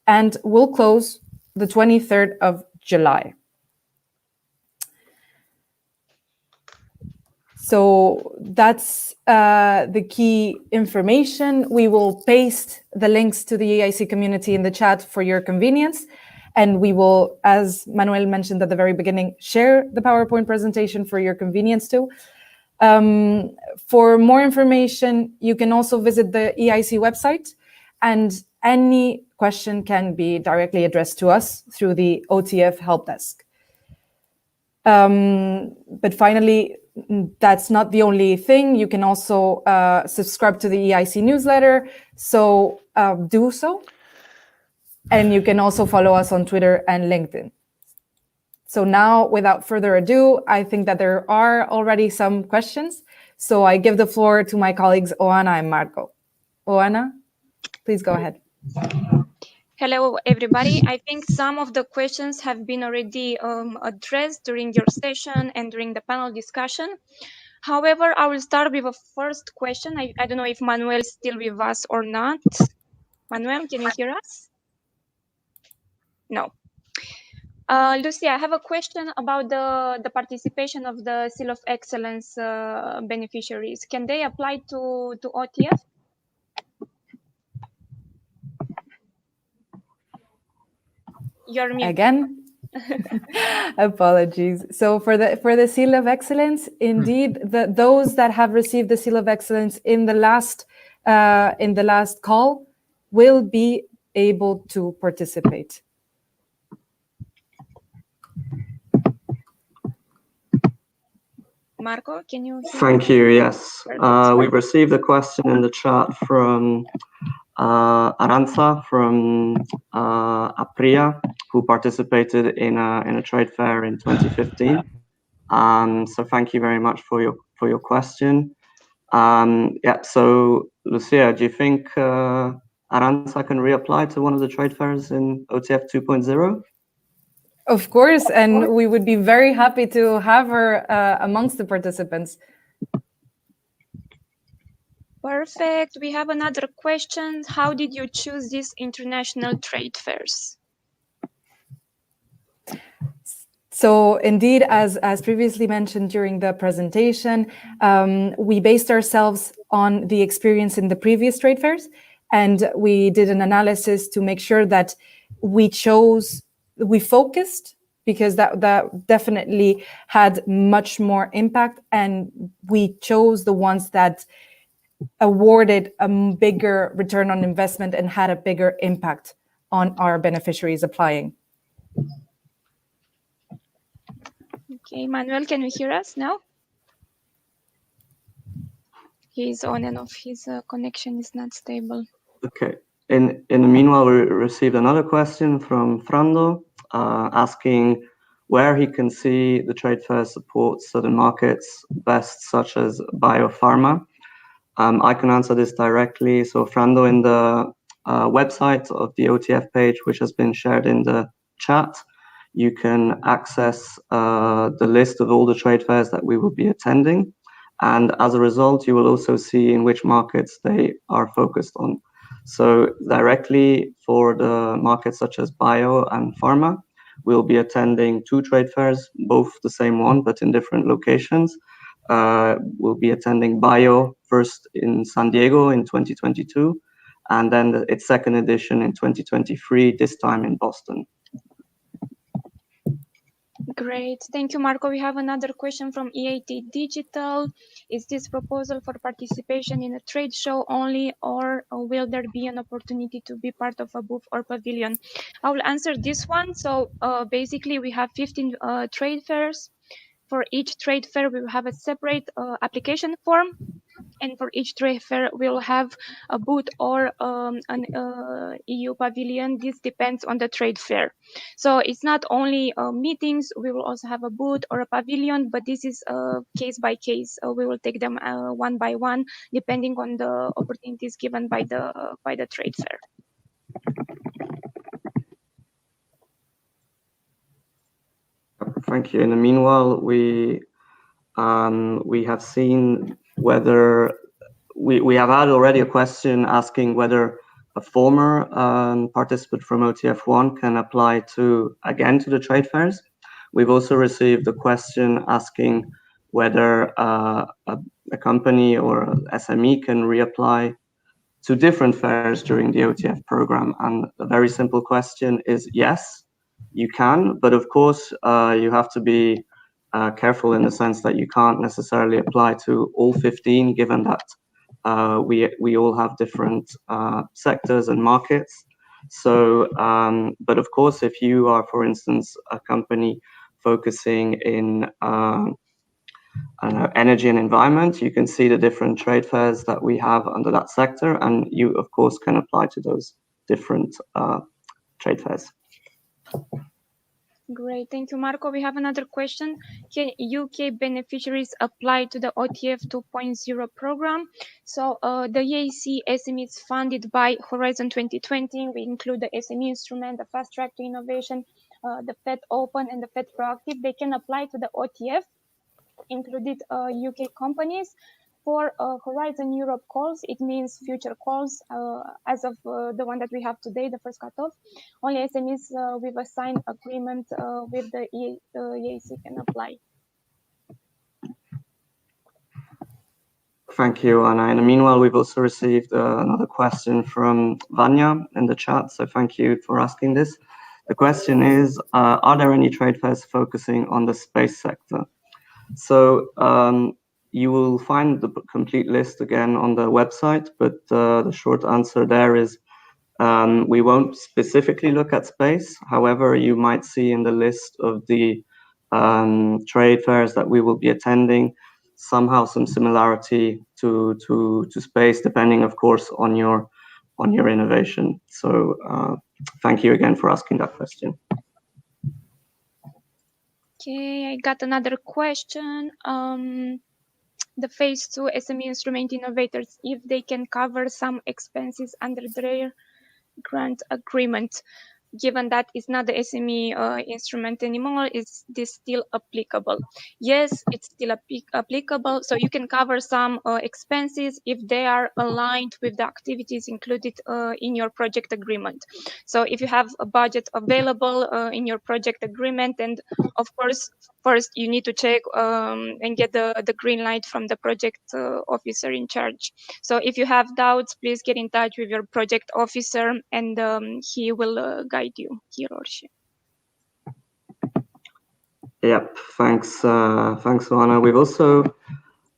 and will close the 23rd of July. So that's the key information. We will paste the links to the EIC community in the chat for your convenience. And we will, as Manuel mentioned at the very beginning, share the PowerPoint presentation for your convenience too. For more information, you can also visit the EIC website, and any question can be directly addressed to us through the OTF help desk. But finally, that's not the only thing. You can also subscribe to the EIC newsletter, so do so. And you can also follow us on Twitter and LinkedIn. So now, without further ado, I think that there are already some questions. So I give the floor to my colleagues, Oana and Marco. Oana, please go ahead. Hello, everybody. I think some of the questions have been already addressed during your session and during the panel discussion. However, I will start with a first question. I don't know if Manuel is still with us or not. Manuel, can you hear us? No. Lucy, I have a question about the participation of the Seal of Excellence beneficiaries. Can they apply to OTF? You're muted. Again, apologies. So for the Seal of Excellence, indeed, those that have received the Seal of Excellence in the last call will be able to participate. Marco, can you hear Thank you, yes. Perfect. We've received a question in the chat from Aranza from Apria, who participated in a trade fair in 2015. So thank you very much for your question. Yeah, so Lucia, do you think Aranza can reapply to one of the trade fairs in OTF 2.0? Of course, and we would be very happy to have her amongst the participants. Perfect. We have another question. How did you choose these international trade fairs? So indeed, as previously mentioned during the presentation, we based ourselves on the experience in the previous trade fairs, and we did an analysis to make sure that we focused, because that definitely had much more impact, and we chose the ones that awarded a bigger return on investment and had a bigger impact on our beneficiaries applying. Okay, Manuel, can you hear us now? He's on and off. His connection is not stable. Okay. In the meanwhile, we received another question from Frando asking where he can see the trade fair support certain markets best, such as biopharma. I can answer this directly. So Frando, in the website of the OTF page, which has been shared in the chat, you can access the list of all the trade fairs that we will be attending. And as a result, you will also see in which markets they are focused on. So directly for the markets such as bio and pharma, we'll be attending 2 trade fairs, both the same one, but in different locations. We'll be attending bio first in San Diego in 2022, and then its second edition in 2023, this time in Boston. Great. Thank you, Marco. We have another question from EIT Digital. Is this proposal for participation in a trade show only, or will there be an opportunity to be part of a booth or pavilion? I will answer this one. So basically, we have 15 trade fairs. For each trade fair, we will have a separate application form. And for each trade fair, we'll have a booth or an EU pavilion. This depends on the trade fair. So it's not only meetings, we will also have a booth or a pavilion, but this is case by case. We will take them one by one, depending on the opportunities given by the trade fair. Thank you. In the meanwhile, we have seen whether we have had already a question asking whether a former participant from OTF1 can apply again to the trade fairs. We've also received a question asking whether a company or SME can reapply to different fairs during the OTF program. And a very simple question is yes, you can, but of course you have to be careful in the sense that you can't necessarily apply to all 15, given that we all have different sectors and markets. So, but of course, if you are, for instance, a company focusing in energy and environment, you can see the different trade fairs that we have under that sector, and you, of course, can apply to those different trade fairs. Great, thank you, Marco. We have another question. Can UK beneficiaries apply to the OTF 2.0 program? So the EIC SME is funded by Horizon 2020. We include the SME instrument, the fast track to innovation, the FED Open and the FED Proactive. They can apply to the OTF, included UK companies. For Horizon Europe calls, it means future calls. As of the one that we have today, the first cutoff, only SMEs with a signed agreement with the EIC can apply. Thank you, Anna. In the meanwhile, we've also received another question from Vanya in the chat, so thank you for asking this. The question is, are there any trade fairs focusing on the space sector? So you will find the complete list again on the website, but the short answer there is we won't specifically look at space. However, you might see in the list of the trade fairs that we will be attending somehow some similarity to space, depending, of course, on your innovation. So thank you again for asking that question. Okay, I got another question. The phase 2 SME instrument innovators, if they can cover some expenses under their grant agreement, given that it's not the SME instrument anymore, is this still applicable? Yes, it's still applicable. So you can cover some expenses if they are aligned with the activities included in your project agreement. So if you have a budget available in your project agreement, and of course, first you need to check and get the green light from the project officer in charge. So if you have doubts, please get in touch with your project officer, and he will guide you, he or she. Yep, thanks, Joanna. We've also,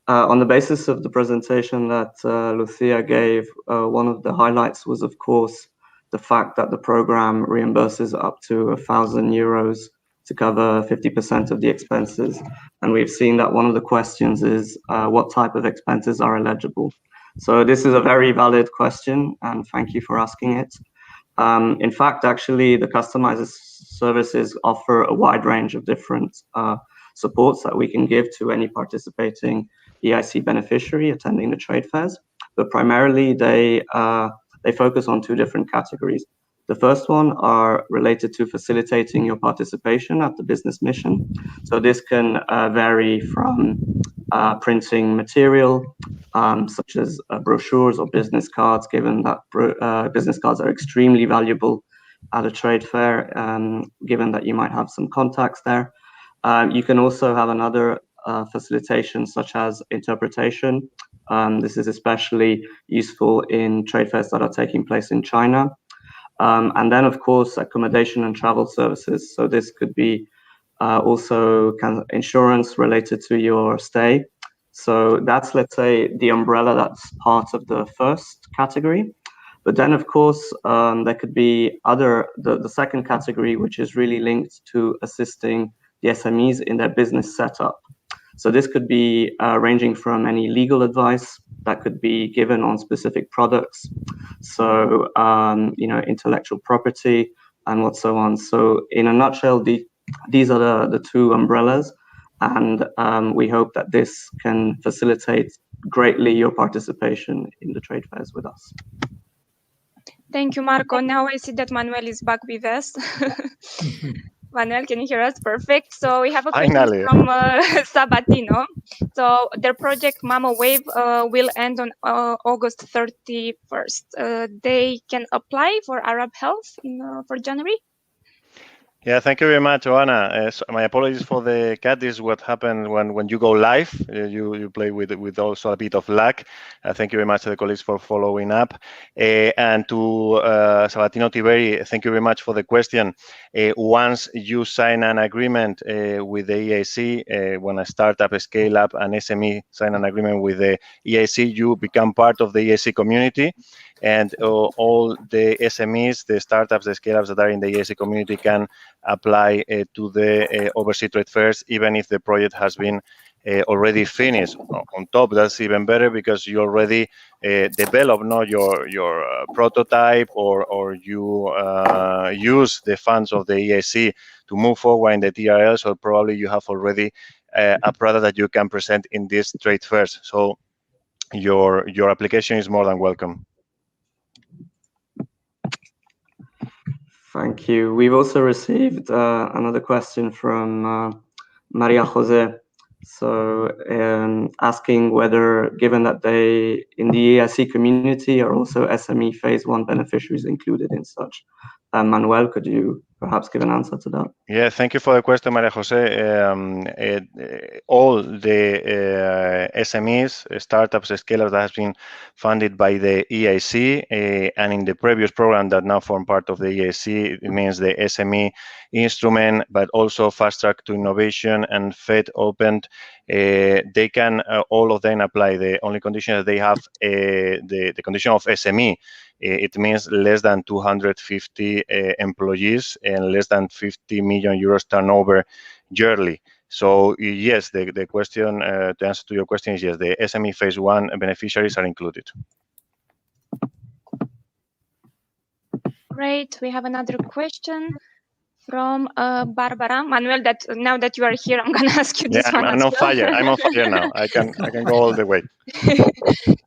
on the basis of the presentation that Lucia gave, one of the highlights was, of course, the fact that the program reimburses up to €1,000 to cover 50% of the expenses. And we've seen that one of the questions is what type of expenses are eligible. So this is a very valid question, and thank you for asking it. In fact, actually, the customized services offer a wide range of different supports that we can give to any participating EIC beneficiary attending the trade fairs. But primarily, they focus on two different categories. The first one are related to facilitating your participation at the business mission. So this can vary from printing material, such as brochures or business cards, given that business cards are extremely valuable at a trade fair, given that you might have some contacts there. You can also have another facilitation, such as interpretation. This is especially useful in trade fairs that are taking place in China. And then, of course, accommodation and travel services. So this could be also kind of insurance related to your stay. So that's, let's say, the umbrella that's part of the first category. But then, of course, there could be the second category, which is really linked to assisting the SMEs in their business setup. So this could be ranging from any legal advice that could be given on specific products, so intellectual property and what so on. So in a nutshell, these are the two umbrellas, and we hope that this can facilitate greatly your participation in the trade fairs with us. Thank you, Marco. Now I see that Manuel is back with us. Manuel, can you hear us? Perfect. So we have a question from Sabatino. So their project Mama Wave will end on August 31st. They can apply for Arab Health for January? Yeah, thank you very much, Joanna. My apologies for the cat. This is what happens when you go live. You play with also a bit of lag. Thank you very much to the colleagues for following up. And to Sabatino Tiberi, thank you very much for the question. Once you sign an agreement with the EIC, when a startup, a scale-up, an SME sign an agreement with the EIC, you become part of the EIC community. And all the SMEs, the startups, the scale-ups that are in the EIC community can apply to the overseas trade fairs, even if the project has been already finished. On top, that's even better because you already develop your prototype, or you use the funds of the EIC to move forward in the TRL. So probably you have already a product that you can present in these trade fairs. So your application is more than welcome. Thank you. We've also received another question from Maria Jose. So asking whether, given that they in the EIC community are also SME phase 1 beneficiaries included in such. Manuel, could you perhaps give an answer to that? Yeah, thank you for the question, Maria Jose. All the SMEs, startups, scaleups that has been funded by the EIC, and in the previous program that now form part of the EIC, it means the SME instrument, but also Fast Track to Innovation and FED Opened. They can all of them apply. The only condition that they have the condition of SME. It means less than 250 employees and less than 50 million euros turnover yearly. So yes, the question, the answer to your question is yes, the SME phase 1 beneficiaries are included. Great. We have another question from Barbara. Manuel, now that you are here, I'm gonna ask you this one. I'm on fire. I'm on fire now. I can go all the way.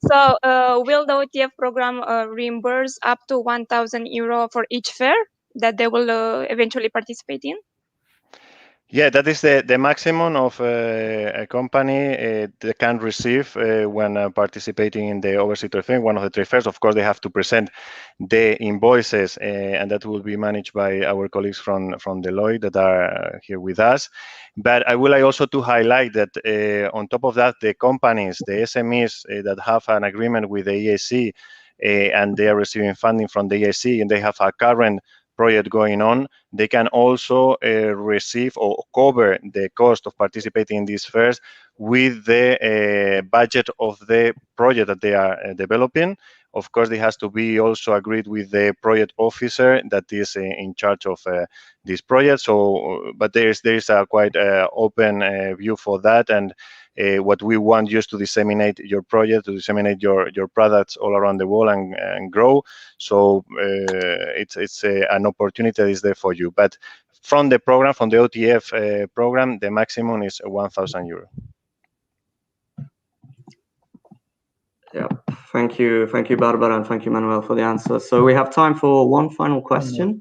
So will the OTF program reimburse up to 1,000 euro for each fair that they will eventually participate in? Yeah, that is the maximum of a company that can receive when participating in the Overseas Trade Fair, one of the trade fairs. Of course, they have to present the invoices, and that will be managed by our colleagues from Deloitte that are here with us. But I would like also to highlight that on top of that, the companies, the SMEs that have an agreement with the EIC and they are receiving funding from the EIC and they have a current project going on, they can also receive or cover the cost of participating in these fairs with the budget of the project that they are developing. Of course, it has to be also agreed with the project officer that is in charge of this project. So, but there is a quite open view for that, and what we want just to disseminate your project, to disseminate your products all around the world and grow. So it's an opportunity that is there for you. But from the program, from the OTF program, the maximum is 1,000 euro. Yeah, thank you, Barbara, and thank you, Manuel, for the answer. So we have time for one final question,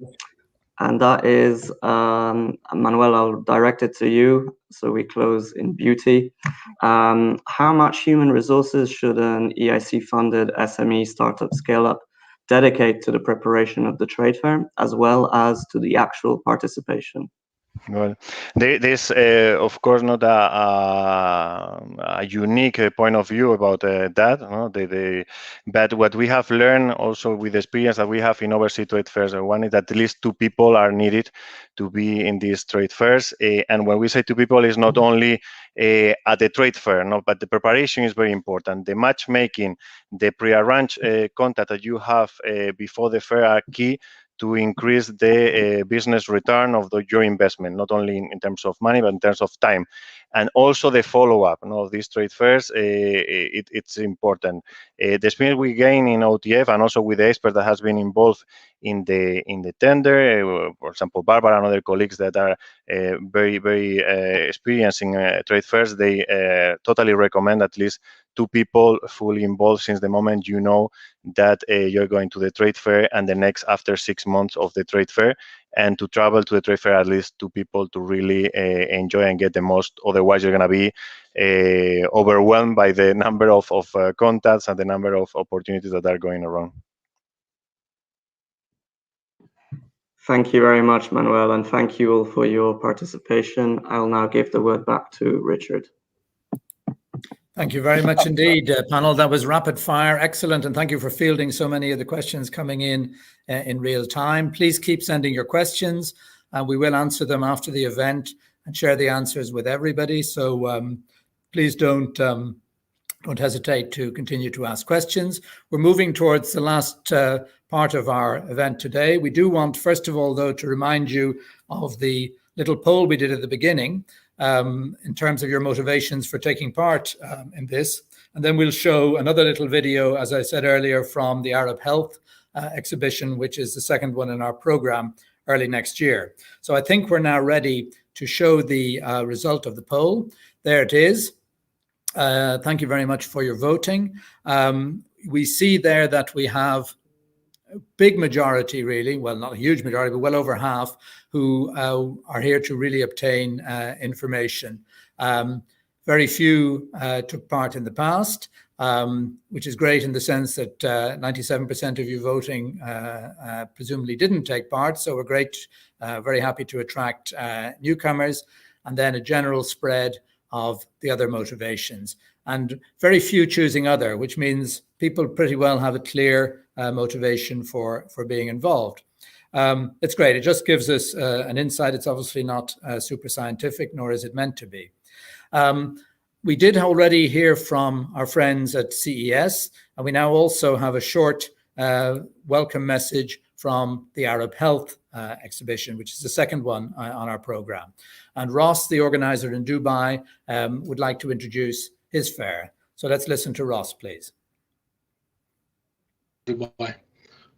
and that is, Manuel, I'll direct it to you, so we close in beauty. How much human resources should an EIC-funded SME startup scale-up dedicate to the preparation of the trade fair, as well as to the actual participation? Well, there's of course not a unique point of view about that. No? But what we have learned also with the experience that we have in overseas trade fairs, one is that at least 2 people are needed to be in these trade fairs. And when we say 2 people, it's not only at the trade fair, no, but the preparation is very important. The matchmaking, the pre-arranged contact that you have before the fair are key to increase the business return of your investment, not only in terms of money, but in terms of time. And also the follow-up of these trade fairs, it's important. The experience we gain in OTF and also with the expert that has been involved in the tender, for example, Barbara and other colleagues that are very, very experienced in trade fairs, they totally recommend at least 2 people fully involved since the moment you know that you're going to the trade fair and the next after 6 months of the trade fair, and to travel to the trade fair at least 2 people to really enjoy and get the most. Otherwise, you're going to be overwhelmed by the number of contacts and the number of opportunities that are going around. Thank you very much, Manuel, and thank you all for your participation. I'll now give the word back to Richard. Thank you very much indeed, panel. That was rapid fire, excellent, and thank you for fielding so many of the questions coming in real time. Please keep sending your questions, and we will answer them after the event and share the answers with everybody. So please don't hesitate to continue to ask questions. We're moving towards the last part of our event today. We do want, first of all, though, to remind you of the little poll we did at the beginning in terms of your motivations for taking part in this. And then we'll show another little video, as I said earlier, from the Arab Health exhibition, which is the second one in our program early next year. So I think we're now ready to show the result of the poll. There it is. Thank you very much for your voting. We see there that we have a big majority, really, well, not a huge majority, but well over half, who are here to really obtain information. Very few took part in the past, which is great in the sense that 97% of you voting presumably didn't take part. So we're great, very happy to attract newcomers, and then a general spread of the other motivations. And very few choosing other, which means people pretty well have a clear motivation for being involved. It's great. It just gives us an insight. It's obviously not super scientific, nor is it meant to be. We did already hear from our friends at CES, and we now also have a short welcome message from the Arab Health exhibition, which is the second one on our program. And Ross, the organizer in Dubai, would like to introduce his fair. So let's listen to Ross, please. Dubai.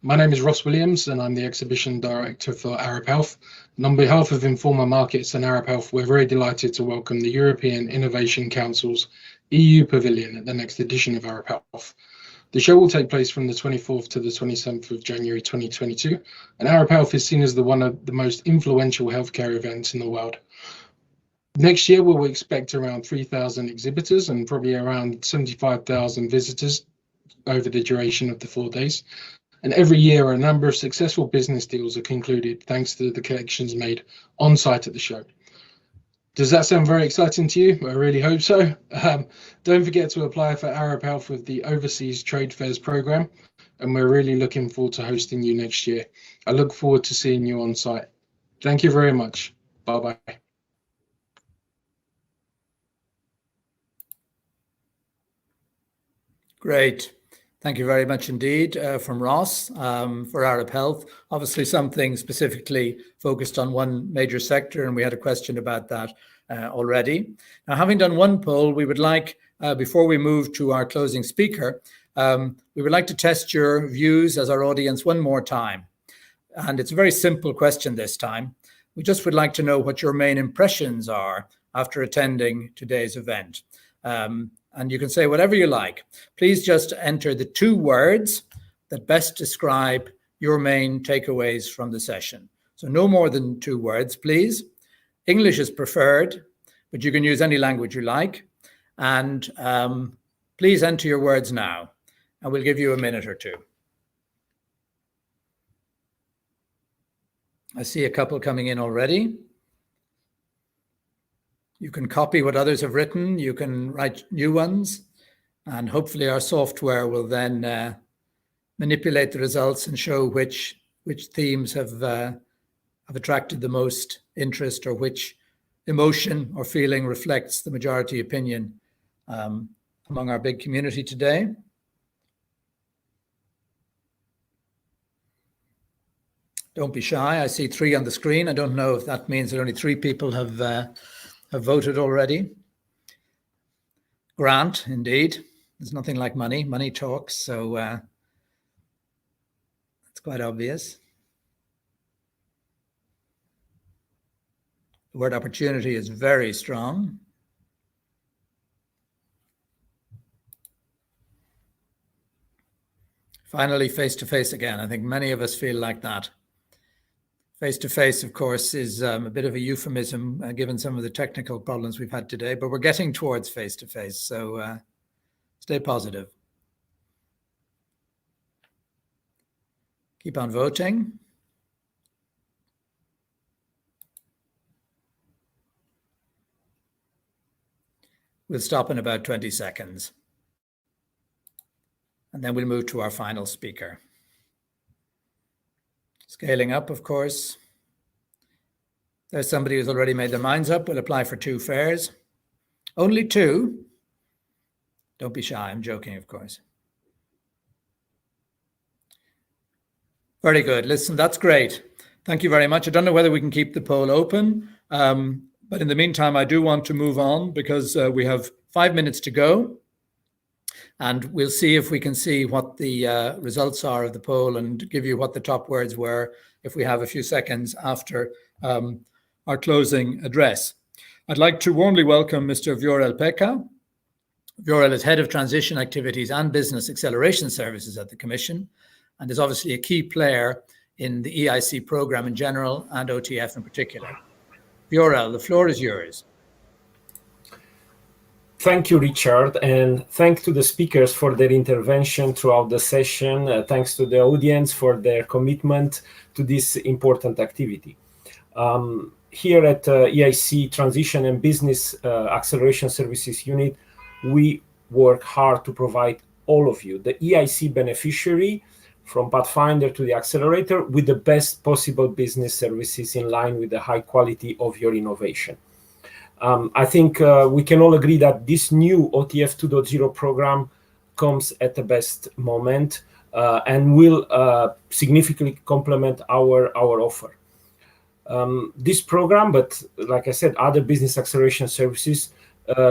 My name is Ross Williams, and I'm the exhibition director for Arab Health. And on behalf of Informa Markets and Arab Health, we're very delighted to welcome the European Innovation Council's EU Pavilion at the next edition of Arab Health. The show will take place from the 24th to the 27th of January 2022, and Arab Health is seen as one of the most influential healthcare events in the world. Next year, we'll expect around 3,000 exhibitors and probably around 75,000 visitors over the duration of the 4 days. And every year, a number of successful business deals are concluded thanks to the connections made on site at the show. Does that sound very exciting to you? I really hope so. Don't forget to apply for Arab Health with the Overseas Trade Fairs program, and we're really looking forward to hosting you next year. I look forward to seeing you on site. Thank you very much. Bye-bye. Great. Thank you very much indeed from Ross for Arab Health. Obviously something specifically focused on one major sector, and we had a question about that already. Now, having done one poll, we would like, before we move to our closing speaker, we would like to test your views as our audience one more time. And it's a very simple question this time. We just would like to know what your main impressions are after attending today's event. And you can say whatever you like. Please just enter the 2 words that best describe your main takeaways from the session. So no more than 2 words, please. English is preferred, but you can use any language you like. And please enter your words now, and we'll give you a minute or 2. I see a couple coming in already. You can copy what others have written. You can write new ones, and hopefully our software will then manipulate the results and show which themes have attracted the most interest, or which emotion or feeling reflects the majority opinion among our big community today. Don't be shy. I see 3 on the screen. I don't know if that means that only 3 people have voted already. Grant, indeed. There's nothing like money. Money talks, so it's quite obvious. The word opportunity is very strong. Finally, face-to-face again. I think many of us feel like that. Face-to-face, of course, is a bit of a euphemism given some of the technical problems we've had today, but we're getting towards face-to-face, so stay positive. Keep on voting. We'll stop in about 20 seconds. And then we'll move to our final speaker. Scaling up, of course. There's somebody who's already made their minds up. We'll apply for 2 fairs. Only 2. Don't be shy. I'm joking, of course. Very good. Listen, that's great. Thank you very much. I don't know whether we can keep the poll open. But in the meantime, I do want to move on because we have 5 minutes to go. And we'll see if we can see what the results are of the poll and give you what the top words were if we have a few seconds after our closing address. I'd like to warmly welcome Mr. Viorel Pekka. Viorel is Head of Transition Activities and Business Acceleration Services at the Commission and is obviously a key player in the EIC program in general and OTF in particular. Viorel, the floor is yours. Thank you, Richard, and thanks to the speakers for their intervention throughout the session. Thanks to the audience for their commitment to this important activity. Here at EIC Transition and Business Acceleration Services Unit, we work hard to provide all of you, the EIC beneficiary, from Pathfinder to the accelerator, with the best possible business services in line with the high quality of your innovation. I think we can all agree that this new OTF 2.0 program comes at the best moment and will significantly complement our offer. This program, but like I said, other business acceleration services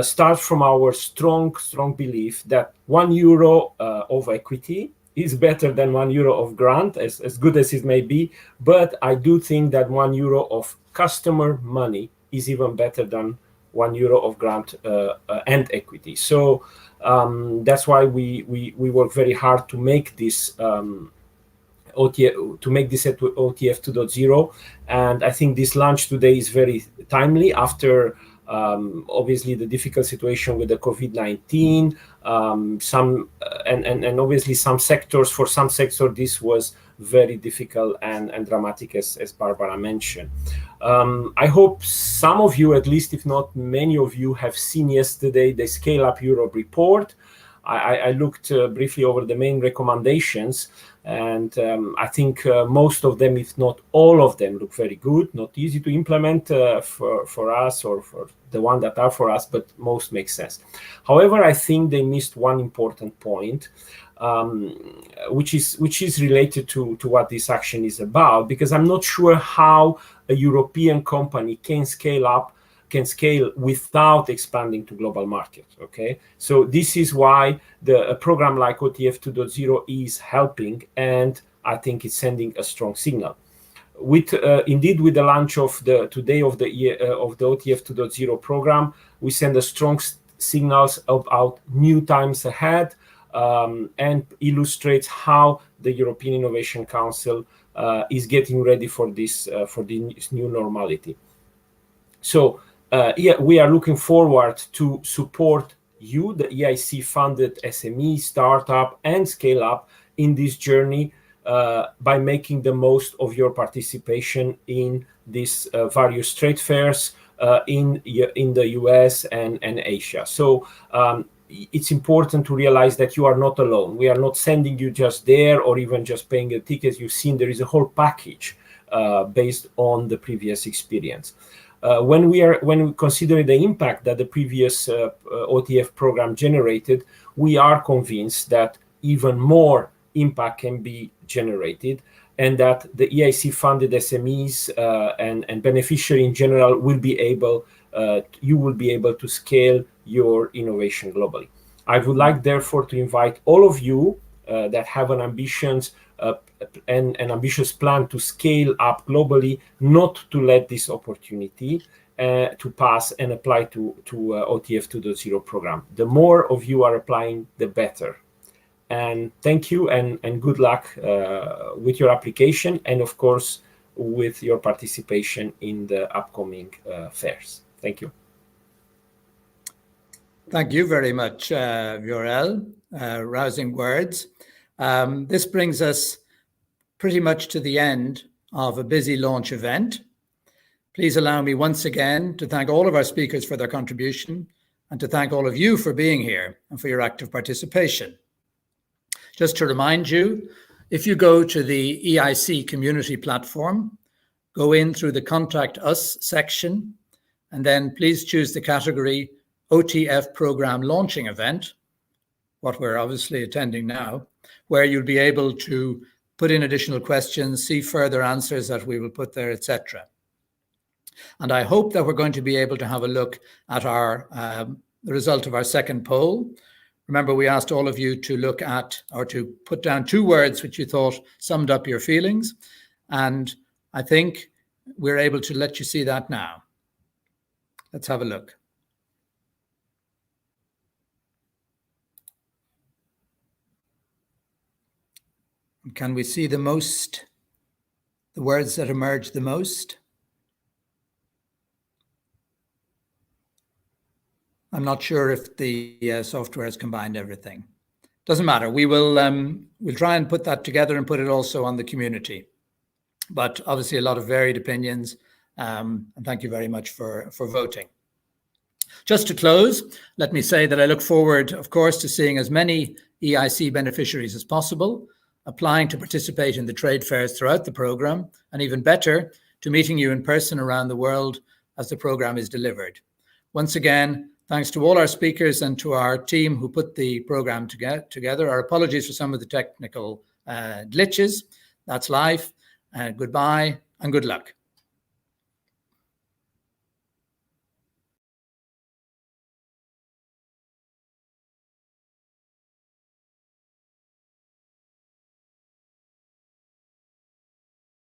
start from our strong belief that €1 of equity is better than €1 of grant, as good as it may be. But I do think that €1 of customer money is even better than €1 of grant and equity. So that's why we work very hard to make this OTF, to make this at OTF 2.0. And I think this launch today is very timely after obviously the difficult situation with the COVID-19. And obviously some sectors, for some sectors, this was very difficult and dramatic, as Barbara mentioned. I hope some of you, at least if not many of you, have seen yesterday the Scale Up Europe report. I looked briefly over the main recommendations, and I think most of them, if not all of them, look very good. Not easy to implement for us or for the one that are for us, but most make sense. However, I think they missed one important point, which is related to what this action is about, because I'm not sure how a European company can scale without expanding to global markets. Okay, so this is why a program like OTF 2.0 is helping, and I think it's sending a strong signal. Indeed, with the launch of the OTF 2.0 program, we send a strong signals about new times ahead, and illustrates how the European Innovation Council is getting ready for this new normality. So we are looking forward to support you, the EIC-funded SME, startup, and scale-up in this journey by making the most of your participation in these various trade fairs in the US and Asia. So it's important to realize that you are not alone. We are not sending you just there or even just paying a ticket. You've seen there is a whole package based on the previous experience. When we consider the impact that the previous OTF program generated, we are convinced that even more impact can be generated, and that the EIC-funded SMEs and beneficiary in general will be able, you will be able to scale your innovation globally. I would like, therefore, to invite all of you that have an ambitious plan to scale up globally, not to let this opportunity to pass and apply to OTF 2.0 program. The more of you are applying, the better. And thank you, and good luck with your application, and of course with your participation in the upcoming fairs. Thank you. Thank you very much, Viorel. Rousing words. This brings us pretty much to the end of a busy launch event. Please allow me once again to thank all of our speakers for their contribution, and to thank all of you for being here and for your active participation. Just to remind you, if you go to the EIC Community platform, go in through the Contact Us section, and then please choose the category OTF Program Launching Event, what we're obviously attending now, where you'll be able to put in additional questions, see further answers that we will put there, etc. And I hope that we're going to be able to have a look at our the result of our second poll. Remember, we asked all of you to look at or to put down 2 words which you thought summed up your feelings. And I think we're able to let you see that now. Let's have a look. Can we see the words that emerge the most? I'm not sure if the software has combined everything. Doesn't matter. We'll try and put that together and put it also on the community. But obviously a lot of varied opinions. And thank you very much for voting. Just to close, let me say that I look forward, of course, to seeing as many EIC beneficiaries as possible, applying to participate in the trade fairs throughout the program, and even better, to meeting you in person around the world as the program is delivered. Once again, thanks to all our speakers and to our team who put the program together. Our apologies for some of the technical glitches. That's life. Goodbye and good luck.